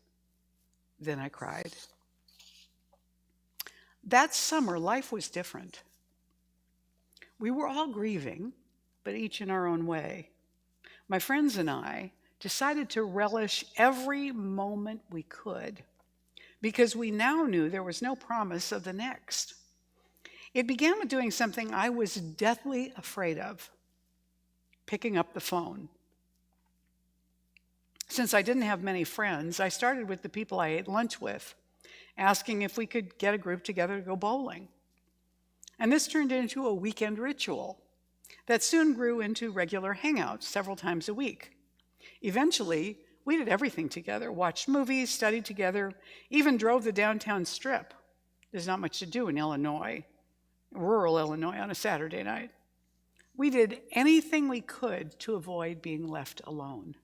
Then I cried. That summer, life was different. We were all grieving, but each in our own way. My friends and I decided to relish every moment we could because we now knew there was no promise of the next. It began with doing something I was deathly afraid of, picking up the phone. Since I didn't have many friends, I started with the people I ate lunch with, asking if we could get a group together to go bowling. And this turned into a weekend ritual that soon grew into regular hangouts several times a week. Eventually, we did everything together, watched movies, studied together, even drove the downtown strip. There's not much to do in Illinois, rural Illinois, on a Saturday night. We did anything we could to avoid being left alone.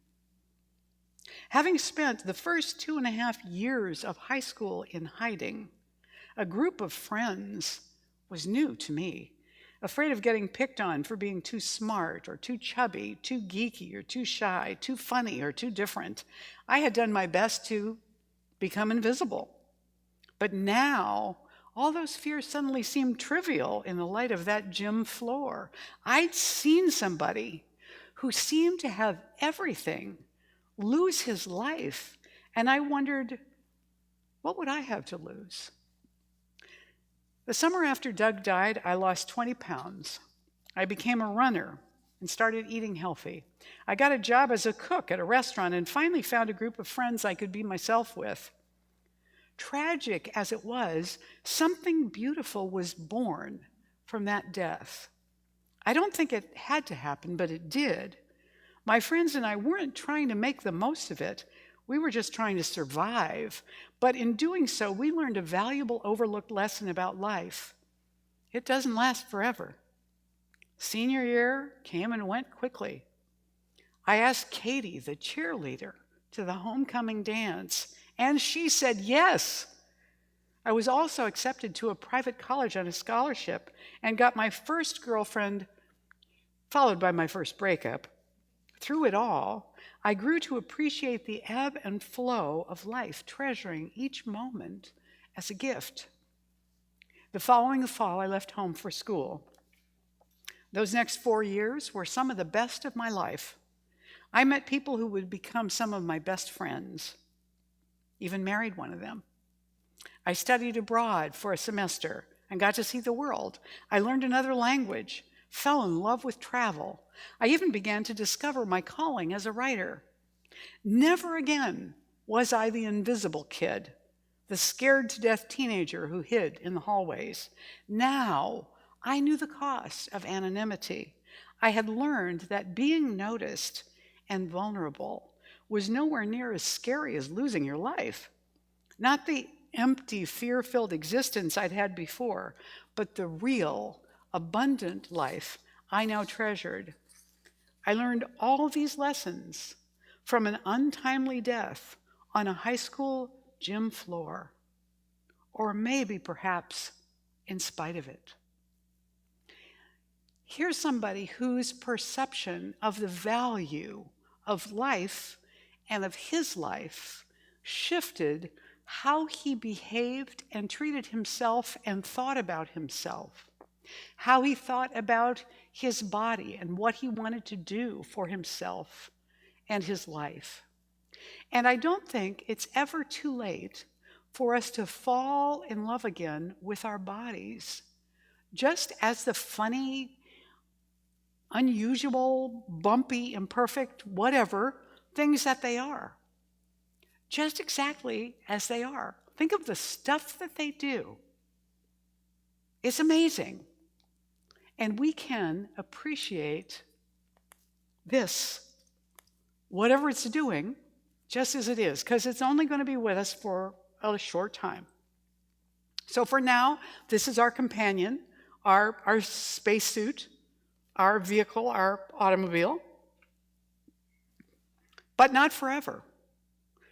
Having spent the first 2.5 years of high school in hiding, a group of friends was new to me, afraid of getting picked on for being too smart or too chubby, too geeky or too shy, too funny or too different. I had done my best to become invisible. But now, all those fears suddenly seemed trivial in the light of that gym floor. I'd seen somebody who seemed to have everything lose his life. And I wondered, what would I have to lose? The summer after Doug died, I lost 20 pounds. I became a runner and started eating healthy. I got a job as a cook at a restaurant and finally found a group of friends I could be myself with. Tragic as it was, something beautiful was born from that death. I don't think it had to happen, but it did. My friends and I weren't trying to make the most of it. We were just trying to survive. But in doing so, we learned a valuable, overlooked lesson about life. It doesn't last forever. Senior year came and went quickly. I asked Katie, the cheerleader, to the homecoming dance, and she said yes. I was also accepted to a private college on a scholarship and got my first girlfriend, followed by my first breakup. Through it all, I grew to appreciate the ebb and flow of life, treasuring each moment as a gift. The following fall, I left home for school. Those next 4 years were some of the best of my life. I met people who would become some of my best friends, even married one of them. I studied abroad for a semester and got to see the world. I learned another language, fell in love with travel. I even began to discover my calling as a writer. Never again was I the invisible kid, the scared-to-death teenager who hid in the hallways. Now, I knew the cost of anonymity. I had learned that being noticed and vulnerable was nowhere near as scary as losing your life. Not the empty, fear-filled existence I'd had before, but the real, abundant life I now treasured. I learned all these lessons from an untimely death on a high school gym floor, or maybe perhaps in spite of it. Here's somebody whose perception of the value of life and of his life shifted how he behaved and treated himself and thought about himself, how he thought about his body and what he wanted to do for himself and his life. And I don't think it's ever too late for us to fall in love again with our bodies, just as the funny, unusual, bumpy, imperfect, whatever things that they are. Just exactly as they are. Think of the stuff that they do. It's amazing. And we can appreciate this, whatever it's doing, just as it is, because it's only going to be with us for a short time. So for now, this is our companion, our spacesuit, our vehicle, our automobile, but not forever.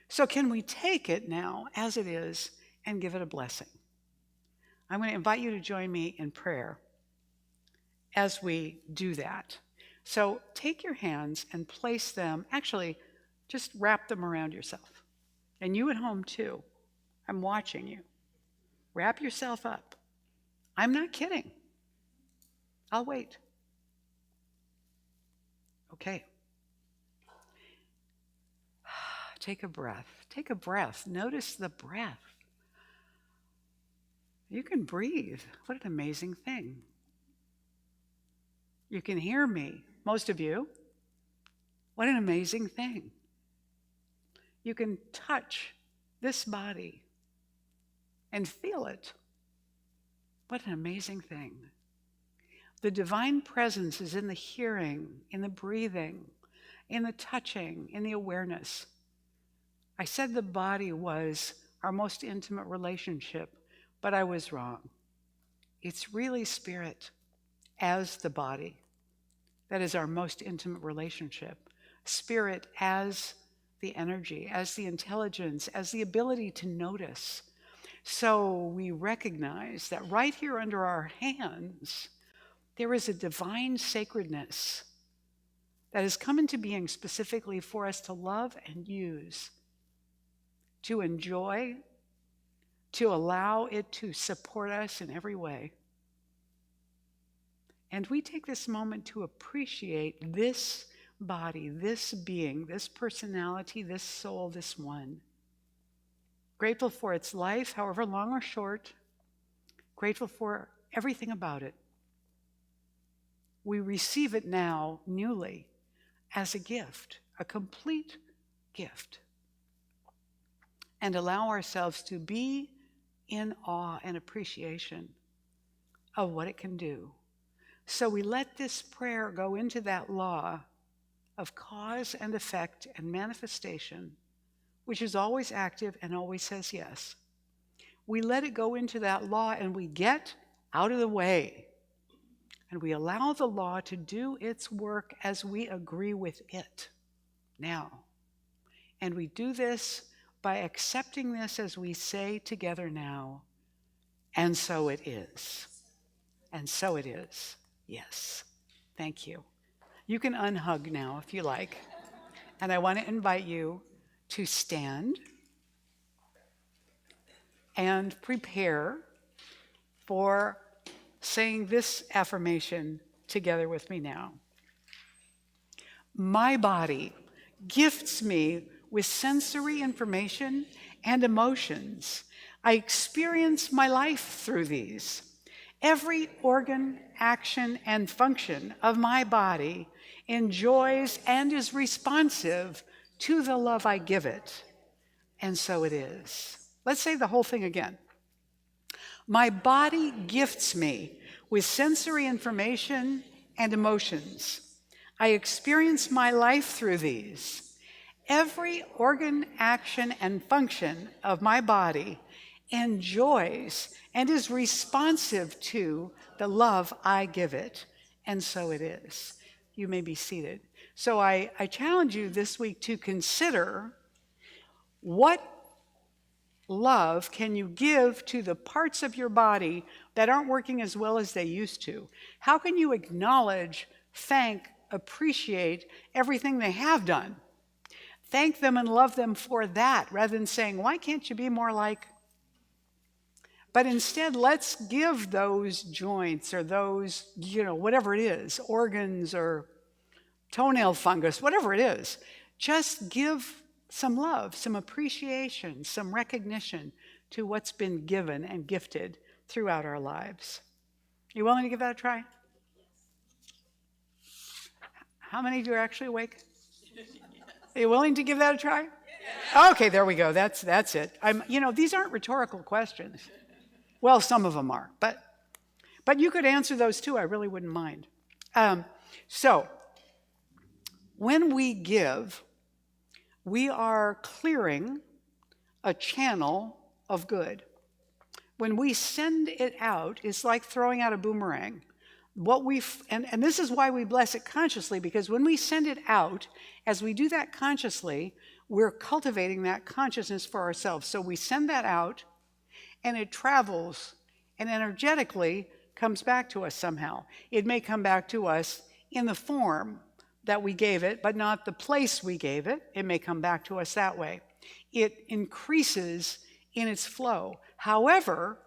So can we take it now as it is and give it a blessing? I'm going to invite you to join me in prayer as we do that. So take your hands and place them, actually, just wrap them around yourself. And you at home too. I'm watching you. Wrap yourself up. I'm not kidding. I'll wait. Okay. Take a breath. Take a breath. Notice the breath. You can breathe. What an amazing thing. You can hear me, most of you. What an amazing thing. You can touch this body and feel it. What an amazing thing. The divine presence is in the hearing, in the breathing, in the touching, in the awareness. I said the body was our most intimate relationship, but I was wrong. It's really spirit as the body that is our most intimate relationship. Spirit as the energy, as the intelligence, as the ability to notice. So we recognize that right here under our hands, there is a divine sacredness that has come into being specifically for us to love and use, to enjoy, to allow it to support us in every way. And we take this moment to appreciate this body, this being, this personality, this soul, this one. Grateful for its life, however long or short. Grateful for everything about it. We receive it now, newly, as a gift, a complete gift. And allow ourselves to be in awe and appreciation of what it can do. So we let this prayer go into that law of cause and effect and manifestation, which is always active and always says yes. We let it go into that law and we get out of the way. And we allow the law to do its work as we agree with it now. And we do this by accepting this as we say together now, and so it is. And so it is. Yes. Thank you. You can unhug now if you like. And I want to invite you to stand and prepare for saying this affirmation together with me now. My body gifts me with sensory information and emotions. I experience my life through these. Every organ, action, and function of my body enjoys and is responsive to the love I give it. And so it is. Let's say the whole thing again. My body gifts me with sensory information and emotions. I experience my life through these. Every organ, action, and function of my body enjoys and is responsive to the love I give it. And so it is. You may be seated. So I challenge you this week to consider what love can you give to the parts of your body that aren't working as well as they used to? How can you acknowledge, thank, appreciate everything they have done? Thank them and love them for that, rather than saying, why can't you be more like? But instead, let's give those joints or those, whatever it is, organs or toenail fungus, whatever it is, just give some love, some appreciation, some recognition to what's been given and gifted throughout our lives. You willing to give that a try? How many of you are actually awake? Are you willing to give that a try? Okay, there we go. That's it. These aren't rhetorical questions. Well, some of them are, but you could answer those too. I really wouldn't mind. So when we give, we are clearing a channel of good. When we send it out, it's like throwing out a boomerang. And this is why we bless it consciously, because when we send it out, as we do that consciously, we're cultivating that consciousness for ourselves. So we send that out, and it travels and energetically comes back to us somehow. It may come back to us in the form that we gave it, but not the place we gave it. It may come back to us that way. It increases in its flow. However,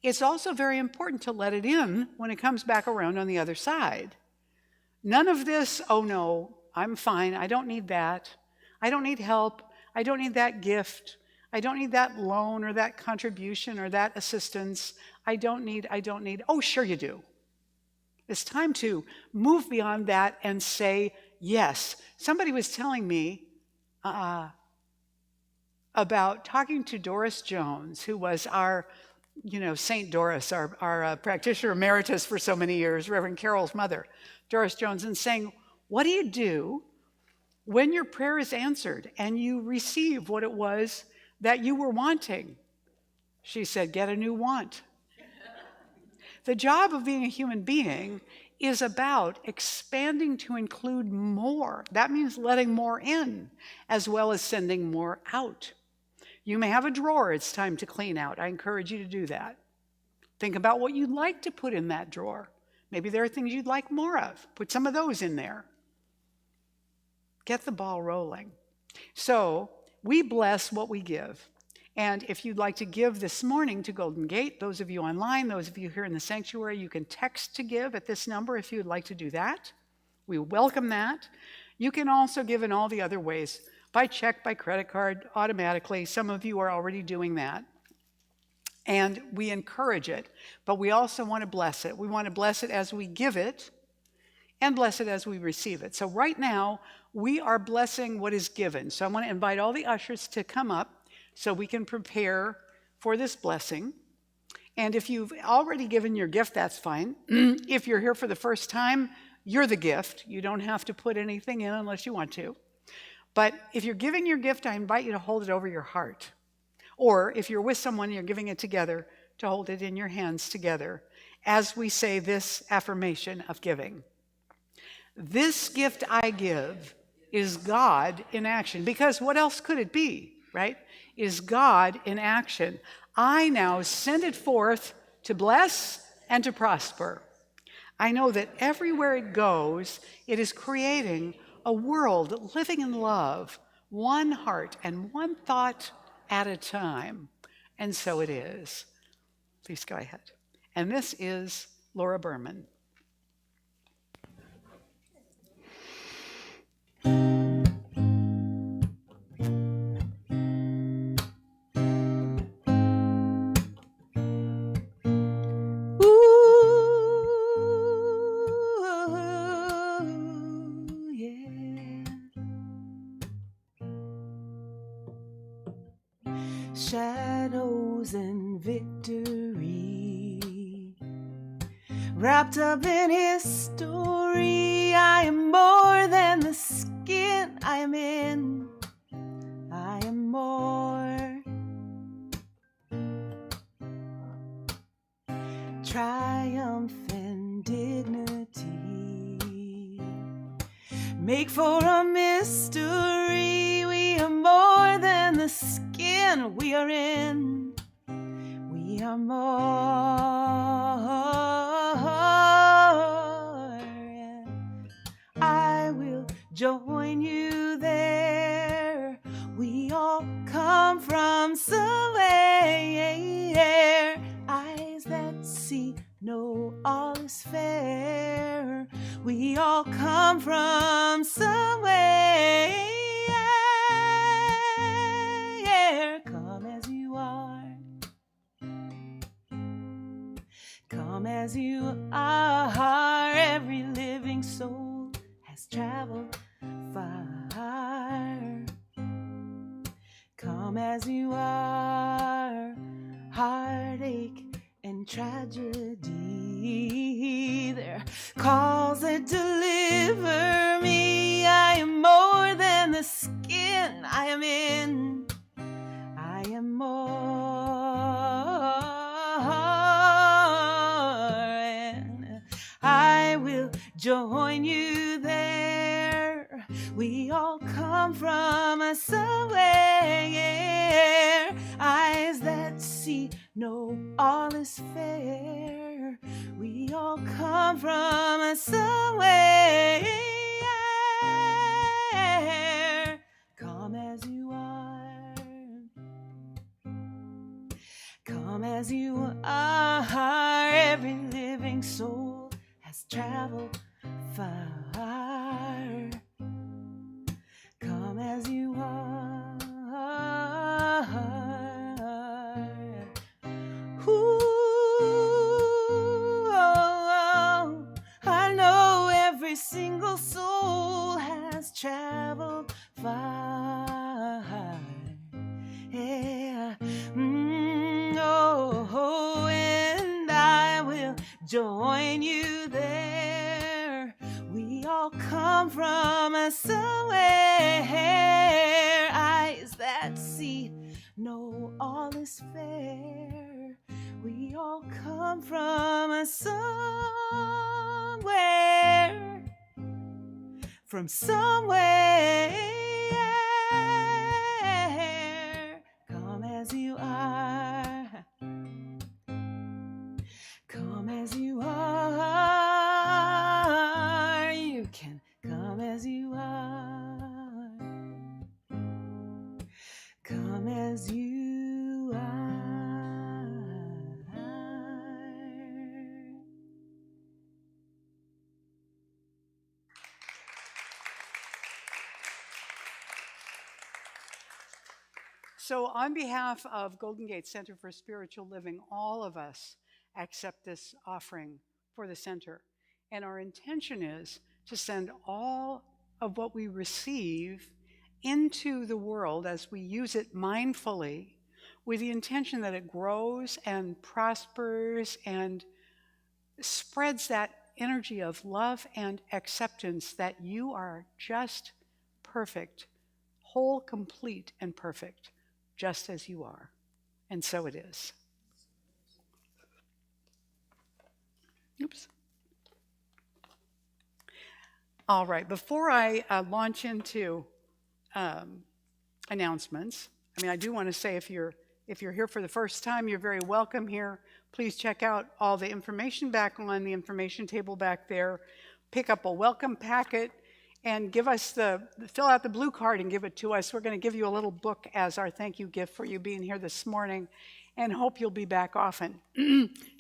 it's also very important to let it in when it comes back around on the other side. None of this, oh no, I'm fine, I don't need that. I don't need help. I don't need that gift. I don't need that loan or that contribution or that assistance. I don't need. Oh, sure you do. It's time to move beyond that and say yes. Somebody was telling me about talking to Doris Jones, who was our, St. Doris, our practitioner emeritus for so many years, Reverend Carol's mother, Doris Jones, and saying, what do you do when your prayer is answered and you receive what it was that you were wanting? She said, get a new want. The job of being a human being is about expanding to include more. That means letting more in, as well as sending more out. You may have a drawer it's time to clean out. I encourage you to do that. Think about what you'd like to put in that drawer. Maybe there are things you'd like more of. Put some of those in there. Get the ball rolling. So we bless what we give. And if you'd like to give this morning to Golden Gate, those of you online, those of you here in the sanctuary, you can text to give at this number if you'd like to do that. We welcome that. You can also give in all the other ways, by check, by credit card, automatically. Some of you are already doing that. And we encourage it, but we also want to bless it. We want to bless it as we give it and bless it as we receive it. So right now, we are blessing what is given. So I want to invite all the ushers to come up so we can prepare for this blessing. And if you've already given your gift, that's fine. If you're here for the first time, you're the gift. You don't have to put anything in unless you want to. But if you're giving your gift, I invite you to hold it over your heart. Or if you're with someone, you're giving it together, to hold it in your hands together as we say this affirmation of giving. This gift I give is God in action. Because what else could it be, right? Is God in action. I now send it forth to bless and to prosper. I know that everywhere it goes, it is creating a world living in love, one heart and one thought at a time. And so it is. Please go ahead. And this is Laura Berman. Shadows and victory, wrapped up in his story. I am more than the skin I am in. I am more. Triumph and dignity make for a mystery. We are more than the skin we are in. We are more. I will join you there. We all come from somewhere. Eyes that see know all is fair. We all come from somewhere. Come as you are. Come as you are. Every living soul has traveled far. Come as you are. Heartache and tragedy, their calls that deliver me. I am more than the skin I am in. I am more, and I will join you there. We all come from a somewhere. Eyes that see know all is fair. We all come from a somewhere. Come as you are. Come as you are. Every living soul has traveled far. Come as you are. I know every single soul has traveled far. Yeah. And I will join you there. We all come from a somewhere. Eyes that see know all is fair. We all come from a somewhere. From somewhere. Come as you are. Come as you are. You can come as you are. Come as you are. So, on behalf of Golden Gate Center for Spiritual Living, all of us accept this offering for the center. And our intention is to send all of what we receive into the world as we use it mindfully, with the intention that it grows and prospers and spreads that energy of love and acceptance that you are just perfect, whole, complete, and perfect, just as you are. And so it is. Oops. All right, before I launch into announcements, I do want to say if you're here for the first time, you're very welcome here. Please check out all the information back on the information table back there. Pick up a welcome packet and fill out the blue card and give it to us. We're going to give you a little book as our thank you gift for you being here this morning, and hope you'll be back often.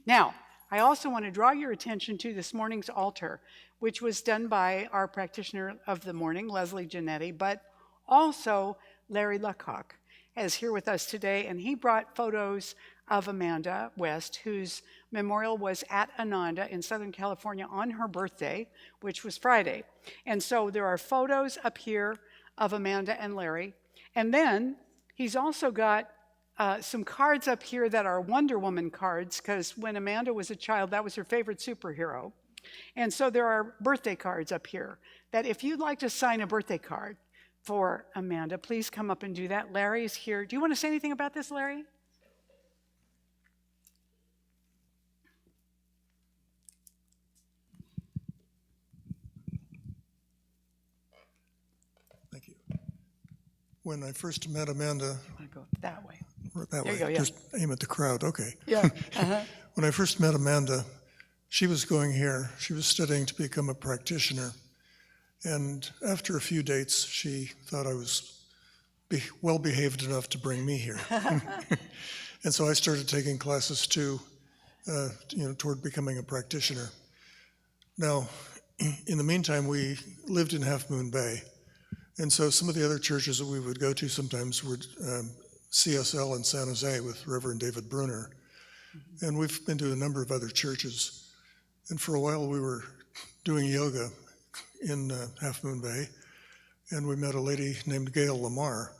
Now, I also want to draw your attention to this morning's altar, which was done by our practitioner of the morning, Leslie Giannetti, but also Larry Luckhawk is here with us today, and he brought photos of Amanda West, whose memorial was at Ananda in Southern California on her birthday, which was Friday. And so there are photos up here of Amanda and Larry. And then he's also got some cards up here that are Wonder Woman cards, because when Amanda was a child, that was her favorite superhero. And so there are birthday cards up here that if you'd like to sign a birthday card for Amanda, please come up and do that. Larry is here. Do you want to say anything about this, Larry? Thank you. When I first met Amanda, I want to go that way. that There way, you go, yeah. just aim at the crowd, okay. Yeah. Uh-huh. When I first met Amanda, she was going here. She was studying to become a practitioner. And after a few dates, she thought I was well behaved enough to bring me here. And so I started taking classes too, toward becoming a practitioner. Now, in the meantime, we lived in Half Moon Bay. And so some of the other churches that we would go to sometimes were CSL in San Jose with Reverend David Bruner. And we've been to a number of other churches. And for a while we were doing yoga in Half Moon Bay, and we met a lady named Gail Lamar.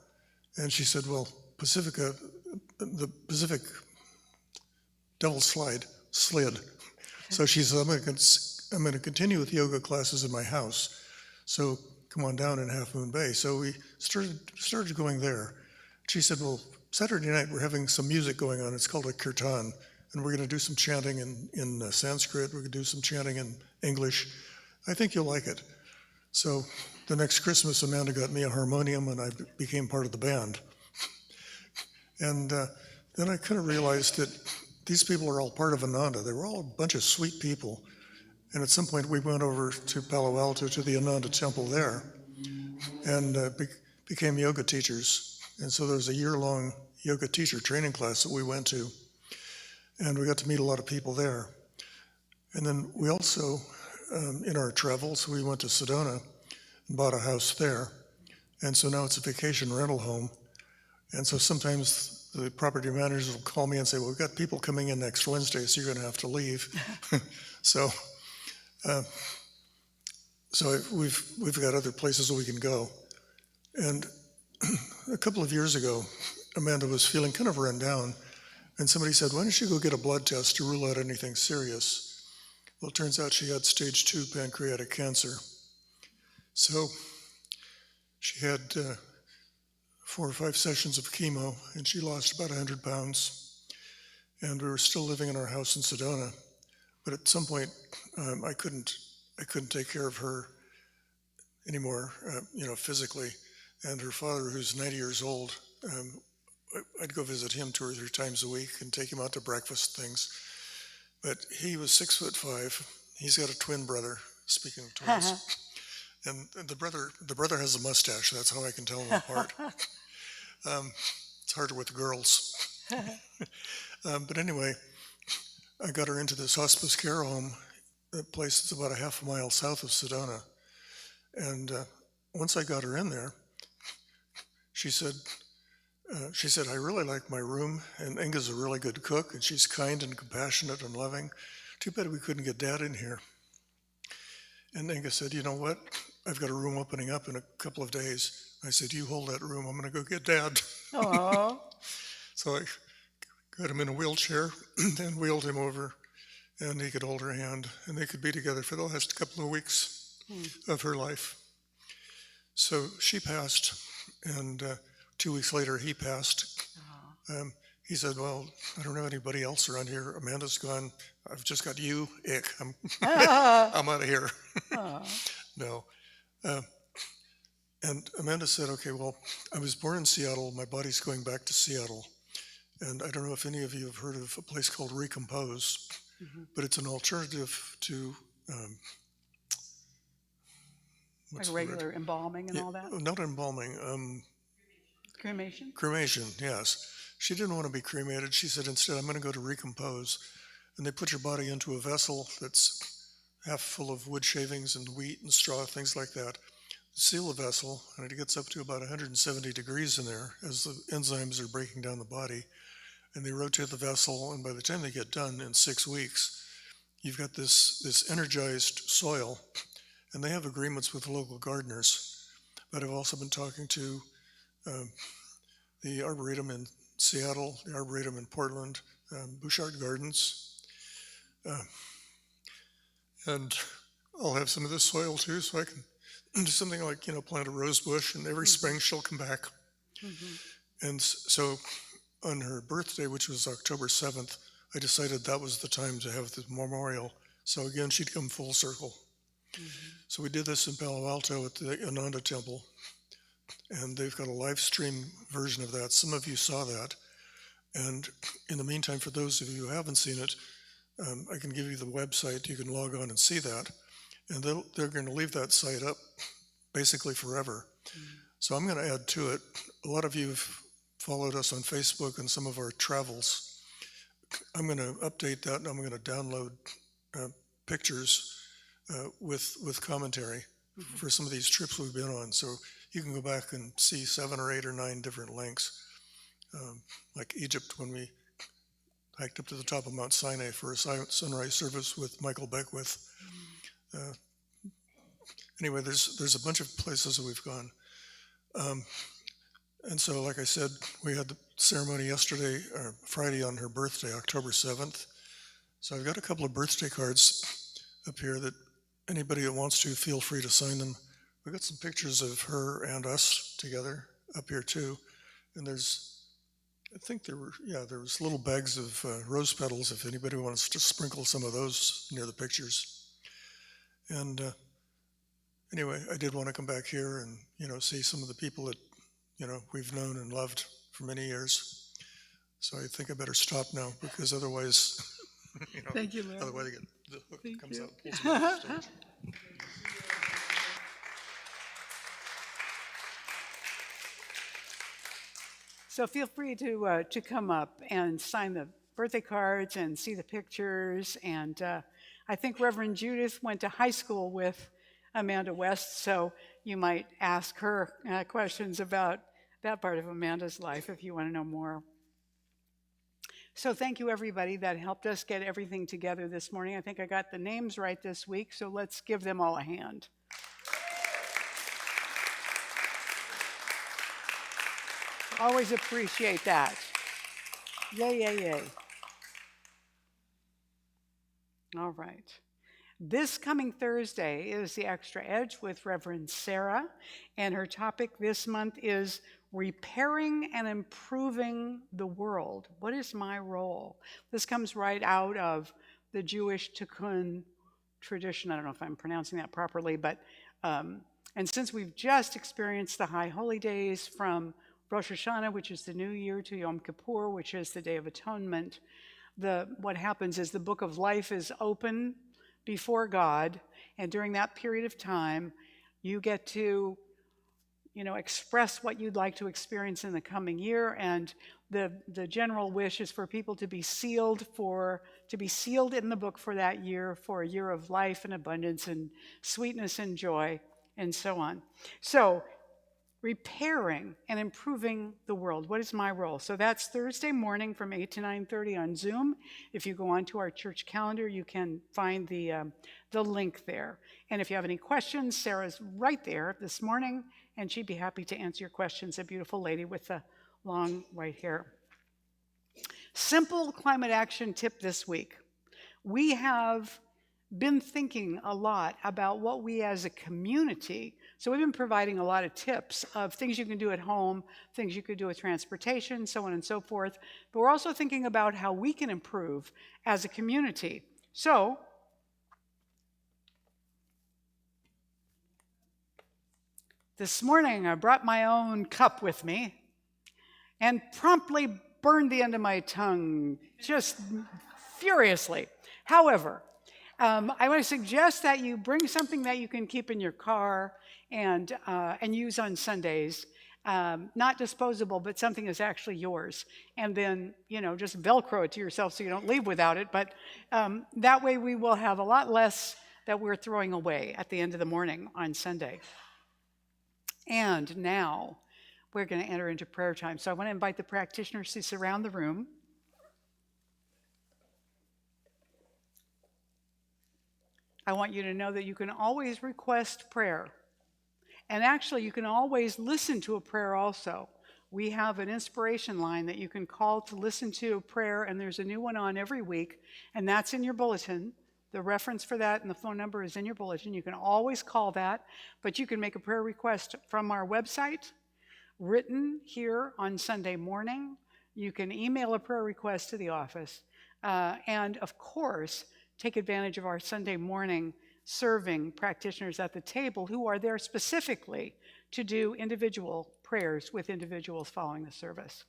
And she said, well, the Pacific Devil slid. So she said, I'm going to continue with yoga classes in my house. So come on down in Half Moon Bay. So we started going there. She said, well, Saturday night we're having some music going on. It's called a kirtan. And we're going to do some chanting in Sanskrit. We're going to do some chanting in English. I think you'll like it. So the next Christmas, Amanda got me a harmonium, and I became part of the band. And then I kind of realized that these people are all part of Ananda. They were all a bunch of sweet people. And at some point, we went over to Palo Alto to the Ananda temple there and became yoga teachers. And so there was a year-long yoga teacher training class that we went to. And we got to meet a lot of people there. And then we also, in our travels, we went to Sedona and bought a house there. And so now it's a vacation rental home. And so sometimes the property managers will call me and say, well, we've got people coming in next Wednesday, so you're going to have to leave. So we've got other places that we can go. And a couple of years ago, Amanda was feeling kind of run down. And somebody said, why don't you go get a blood test to rule out anything serious? Well, it turns out she had stage 2 pancreatic cancer. So she had 4 or 5 sessions of chemo, and she lost about 100 pounds. And we were still living in our house in Sedona. But at some point, I couldn't take care of her anymore, physically. And her father, who's 90 years old, I'd go visit him 2 or 3 times a week and take him out to breakfast things. But he was 6'5". He's got a twin brother, speaking of twins. And the brother has a mustache. That's how I can tell them apart. It's harder with girls. But anyway, I got her into this hospice care home, a place that's about a half a mile south of Sedona. And once I got her in there, she said, she said, I really like my room, and Inga's a really good cook, and she's kind and compassionate and loving. Too bad we couldn't get Dad in here. And Inga said, you know what? I've got a room opening up in a couple of days. I said, you hold that room. I'm going to go get Dad. Oh, So I got him in a wheelchair and wheeled him over, and he could hold her hand, and they could be together for the last couple of weeks of her life. So she passed, and 2 weeks later he passed. He said, well, I don't have anybody else around here. Amanda's gone. I've just got you. Ick. I'm out of here. No. And Amanda said, okay, well, I was born in Seattle. My body's going back to Seattle. And I don't know if any of you have heard of a place called Recompose, but it's an alternative to like regular embalming and all that? Not embalming. Cremation? Cremation, yes. She didn't want to be cremated. She said, instead, I'm going to go to Recompose. And they put your body into a vessel that's half full of wood shavings and wheat and straw, things like that. Seal the vessel, and it gets up to about 170 degrees in there as the enzymes are breaking down the body. And they rotate the vessel, and by the time they get done in 6 weeks, you've got this energized soil. And they have agreements with local gardeners. But I've also been talking to the Arboretum in Seattle, the Arboretum in Portland, Bouchard Gardens. And I'll have some of this soil too, so I can do something like, plant a rose bush, and every spring she'll come back. And so on her birthday, which was October 7th, I decided that was the time to have the memorial. So again, she'd come full circle. So we did this in Palo Alto at the Ananda Temple, and they've got a live stream version of that. Some of you saw that. And in the meantime, for those of you who haven't seen it, I can give you the website. You can log on and see that. And they're going to leave that site up basically forever. So I'm going to add to it. A lot of you have followed us on Facebook and some of our travels. I'm going to update that, and I'm going to download pictures with commentary for some of these trips we've been on. So you can go back and see 7 or 8 or 9 different links, like Egypt when we hiked up to the top of Mount Sinai for a sunrise service with Michael Beckwith. Anyway, there's a bunch of places that we've gone. And so, like I said, we had the ceremony yesterday, or Friday on her birthday, October 7th. So I've got a couple of birthday cards up here that anybody that wants to, feel free to sign them. We've got some pictures of her and us together up here too. And I think there was little bags of rose petals if anybody wants to sprinkle some of those near the pictures. And anyway, I did want to come back here and, see some of the people that, we've known and loved for many years. So I think I better stop now, because otherwise, Thank you, Larry. otherwise the hook comes out. Pulls me off the stage. So feel free to come up and sign the birthday cards and see the pictures. And I think Reverend Judith went to high school with Amanda West, so you might ask her questions about that part of Amanda's life if you want to know more. So thank you, everybody that helped us get everything together this morning. I think I got the names right this week, so let's give them all a hand. Always appreciate that. Yay, yay, yay. All right. This coming Thursday is the Extra Edge with Reverend Sarah, and her topic this month is repairing and improving the world. What is my role? This comes right out of the Jewish Tikkun tradition. I don't know if I'm pronouncing that properly, but and since we've just experienced the High Holy Days from Rosh Hashanah, which is the New Year, to Yom Kippur, which is the Day of Atonement, what happens is the book of life is open before God, and during that period of time, you get to, express what you'd like to experience in the coming year, and the general wish is for people to be sealed in the book for that year, for a year of life and abundance and sweetness and joy and so on. So repairing and improving the world. What is my role? So that's Thursday morning from 8 to 9:30 on Zoom. If you go onto our church calendar, you can find the link there. And if you have any questions, Sarah's right there this morning, and she'd be happy to answer your questions, a beautiful lady with the long white hair. Simple climate action tip this week. We have been thinking a lot about what we as a community, so we've been providing a lot of tips of things you can do at home, things you could do with transportation, so on and so forth, but we're also thinking about how we can improve as a community. So, this morning I brought my own cup with me and promptly burned the end of my tongue just furiously. However, I want to suggest that you bring something that you can keep in your car and use on Sundays, not disposable, but something that's actually yours. And then, just Velcro it to yourself so you don't leave without it. But that way we will have a lot less that we're throwing away at the end of the morning on Sunday. And now we're going to enter into prayer time. So I want to invite the practitioners to surround the room. I want you to know that you can always request prayer. And actually, you can always listen to a prayer also. We have an inspiration line that you can call to listen to a prayer, and there's a new one on every week, and that's in your bulletin. The reference for that and the phone number is in your bulletin. You can always call that, but you can make a prayer request from our website, written here on Sunday morning. You can email a prayer request to the office. And of course, take advantage of our Sunday morning serving practitioners at the table who are there specifically to do individual prayers with individuals following the service.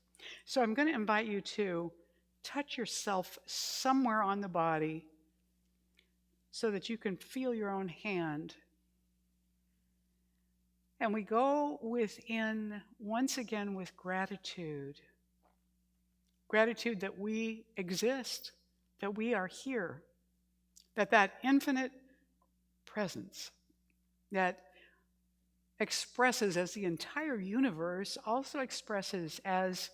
So I'm going to invite you to touch yourself somewhere on the body so that you can feel your own hand. And we go within, once again, with gratitude. Gratitude that we exist, that we are here, that infinite presence that expresses as the entire universe also expresses as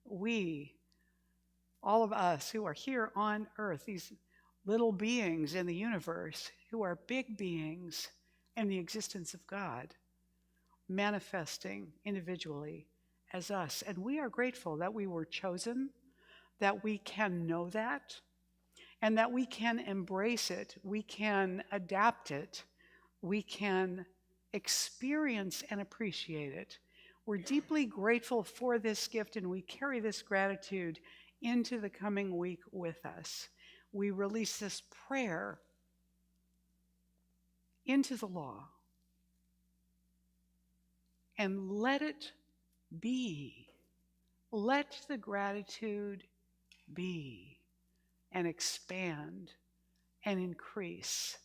we, all of us who are here on earth, these little beings in the universe who are big beings in the existence of God, manifesting individually as us. And we are grateful that we were chosen, that we can know that, and that we can embrace it, we can adapt it, we can experience and appreciate it. We're deeply grateful for this gift, and we carry this gratitude into the coming week with us. We release this prayer into the law and let it be. Let the gratitude be and expand and increase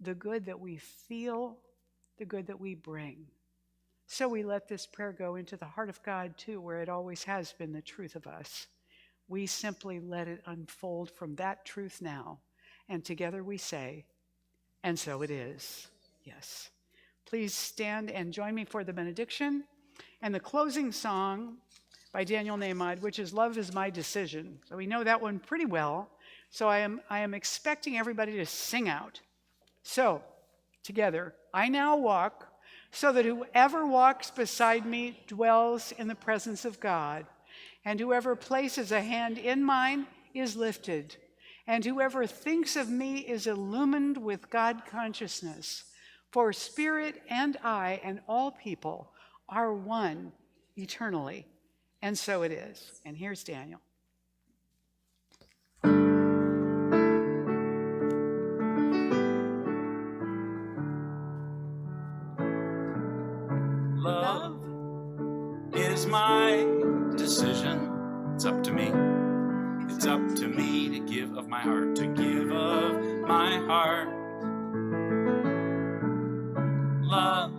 the good that we feel, the good that we bring. So we let this prayer go into the heart of God too, where it always has been the truth of us. We simply let it unfold from that truth now. And together we say, and so it is. Yes. Please stand and join me for the benediction and the closing song by Daniel Nahmod, which is Love is My Decision. So we know that one pretty well. So I am expecting everybody to sing out. So, together, I now walk so that whoever walks beside me dwells in the presence of God, and whoever places a hand in mine is lifted, and whoever thinks of me is illumined with God consciousness. For spirit and I and all people are one eternally. And so it is. And here's Daniel. Love is my decision. It's up to me. It's up to me to give of my heart, to give of my heart. Love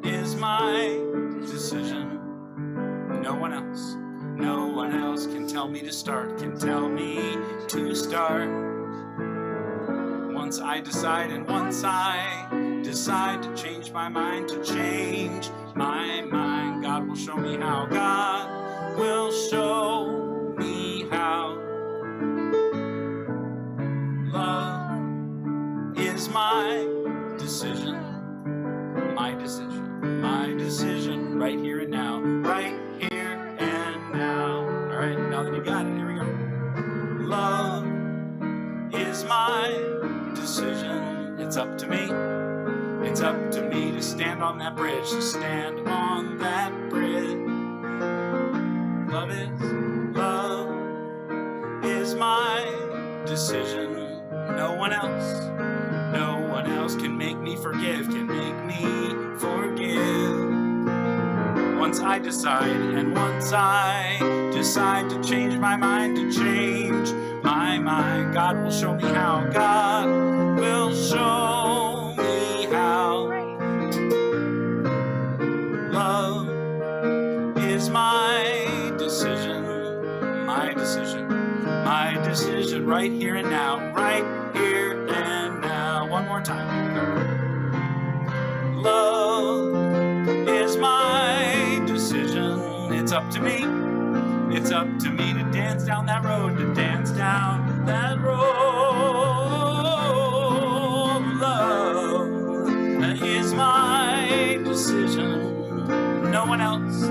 is my decision. No one else can tell me to start, can tell me to start. Once I decide and once I decide to change my mind, to change my mind. God will show me how. God will show me how. Love is my decision. My decision. My decision right here and now. Right here and now. All right, now that you got it, here we go. Love is my decision. It's up to me. It's up to me to stand on that bridge, to stand on that bridge. Love is my decision. No one else can make me forgive, can make me forgive. Once I decide to change my mind, to change my mind, God will show me how. God will show me how. Love is my decision, my decision, my decision right here and now, right here and now. One more time. Love is my decision. It's up to me. It's up to me to dance down that road, to dance down that road. Love is my decision. No one else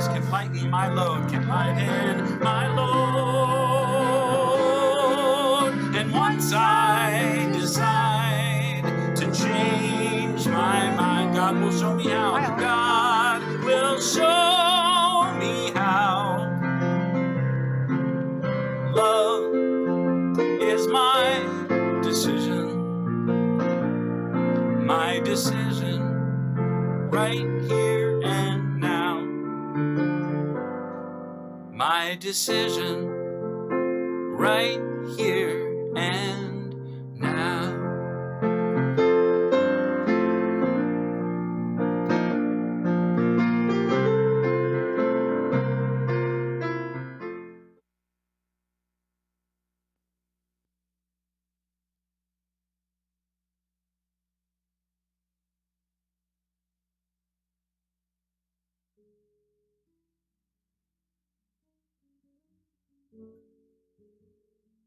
can lighten my load, can lighten my load. And once I decide to change my mind, God will show me how. God will show me how. Love is my decision. My decision right here and now. My decision right here and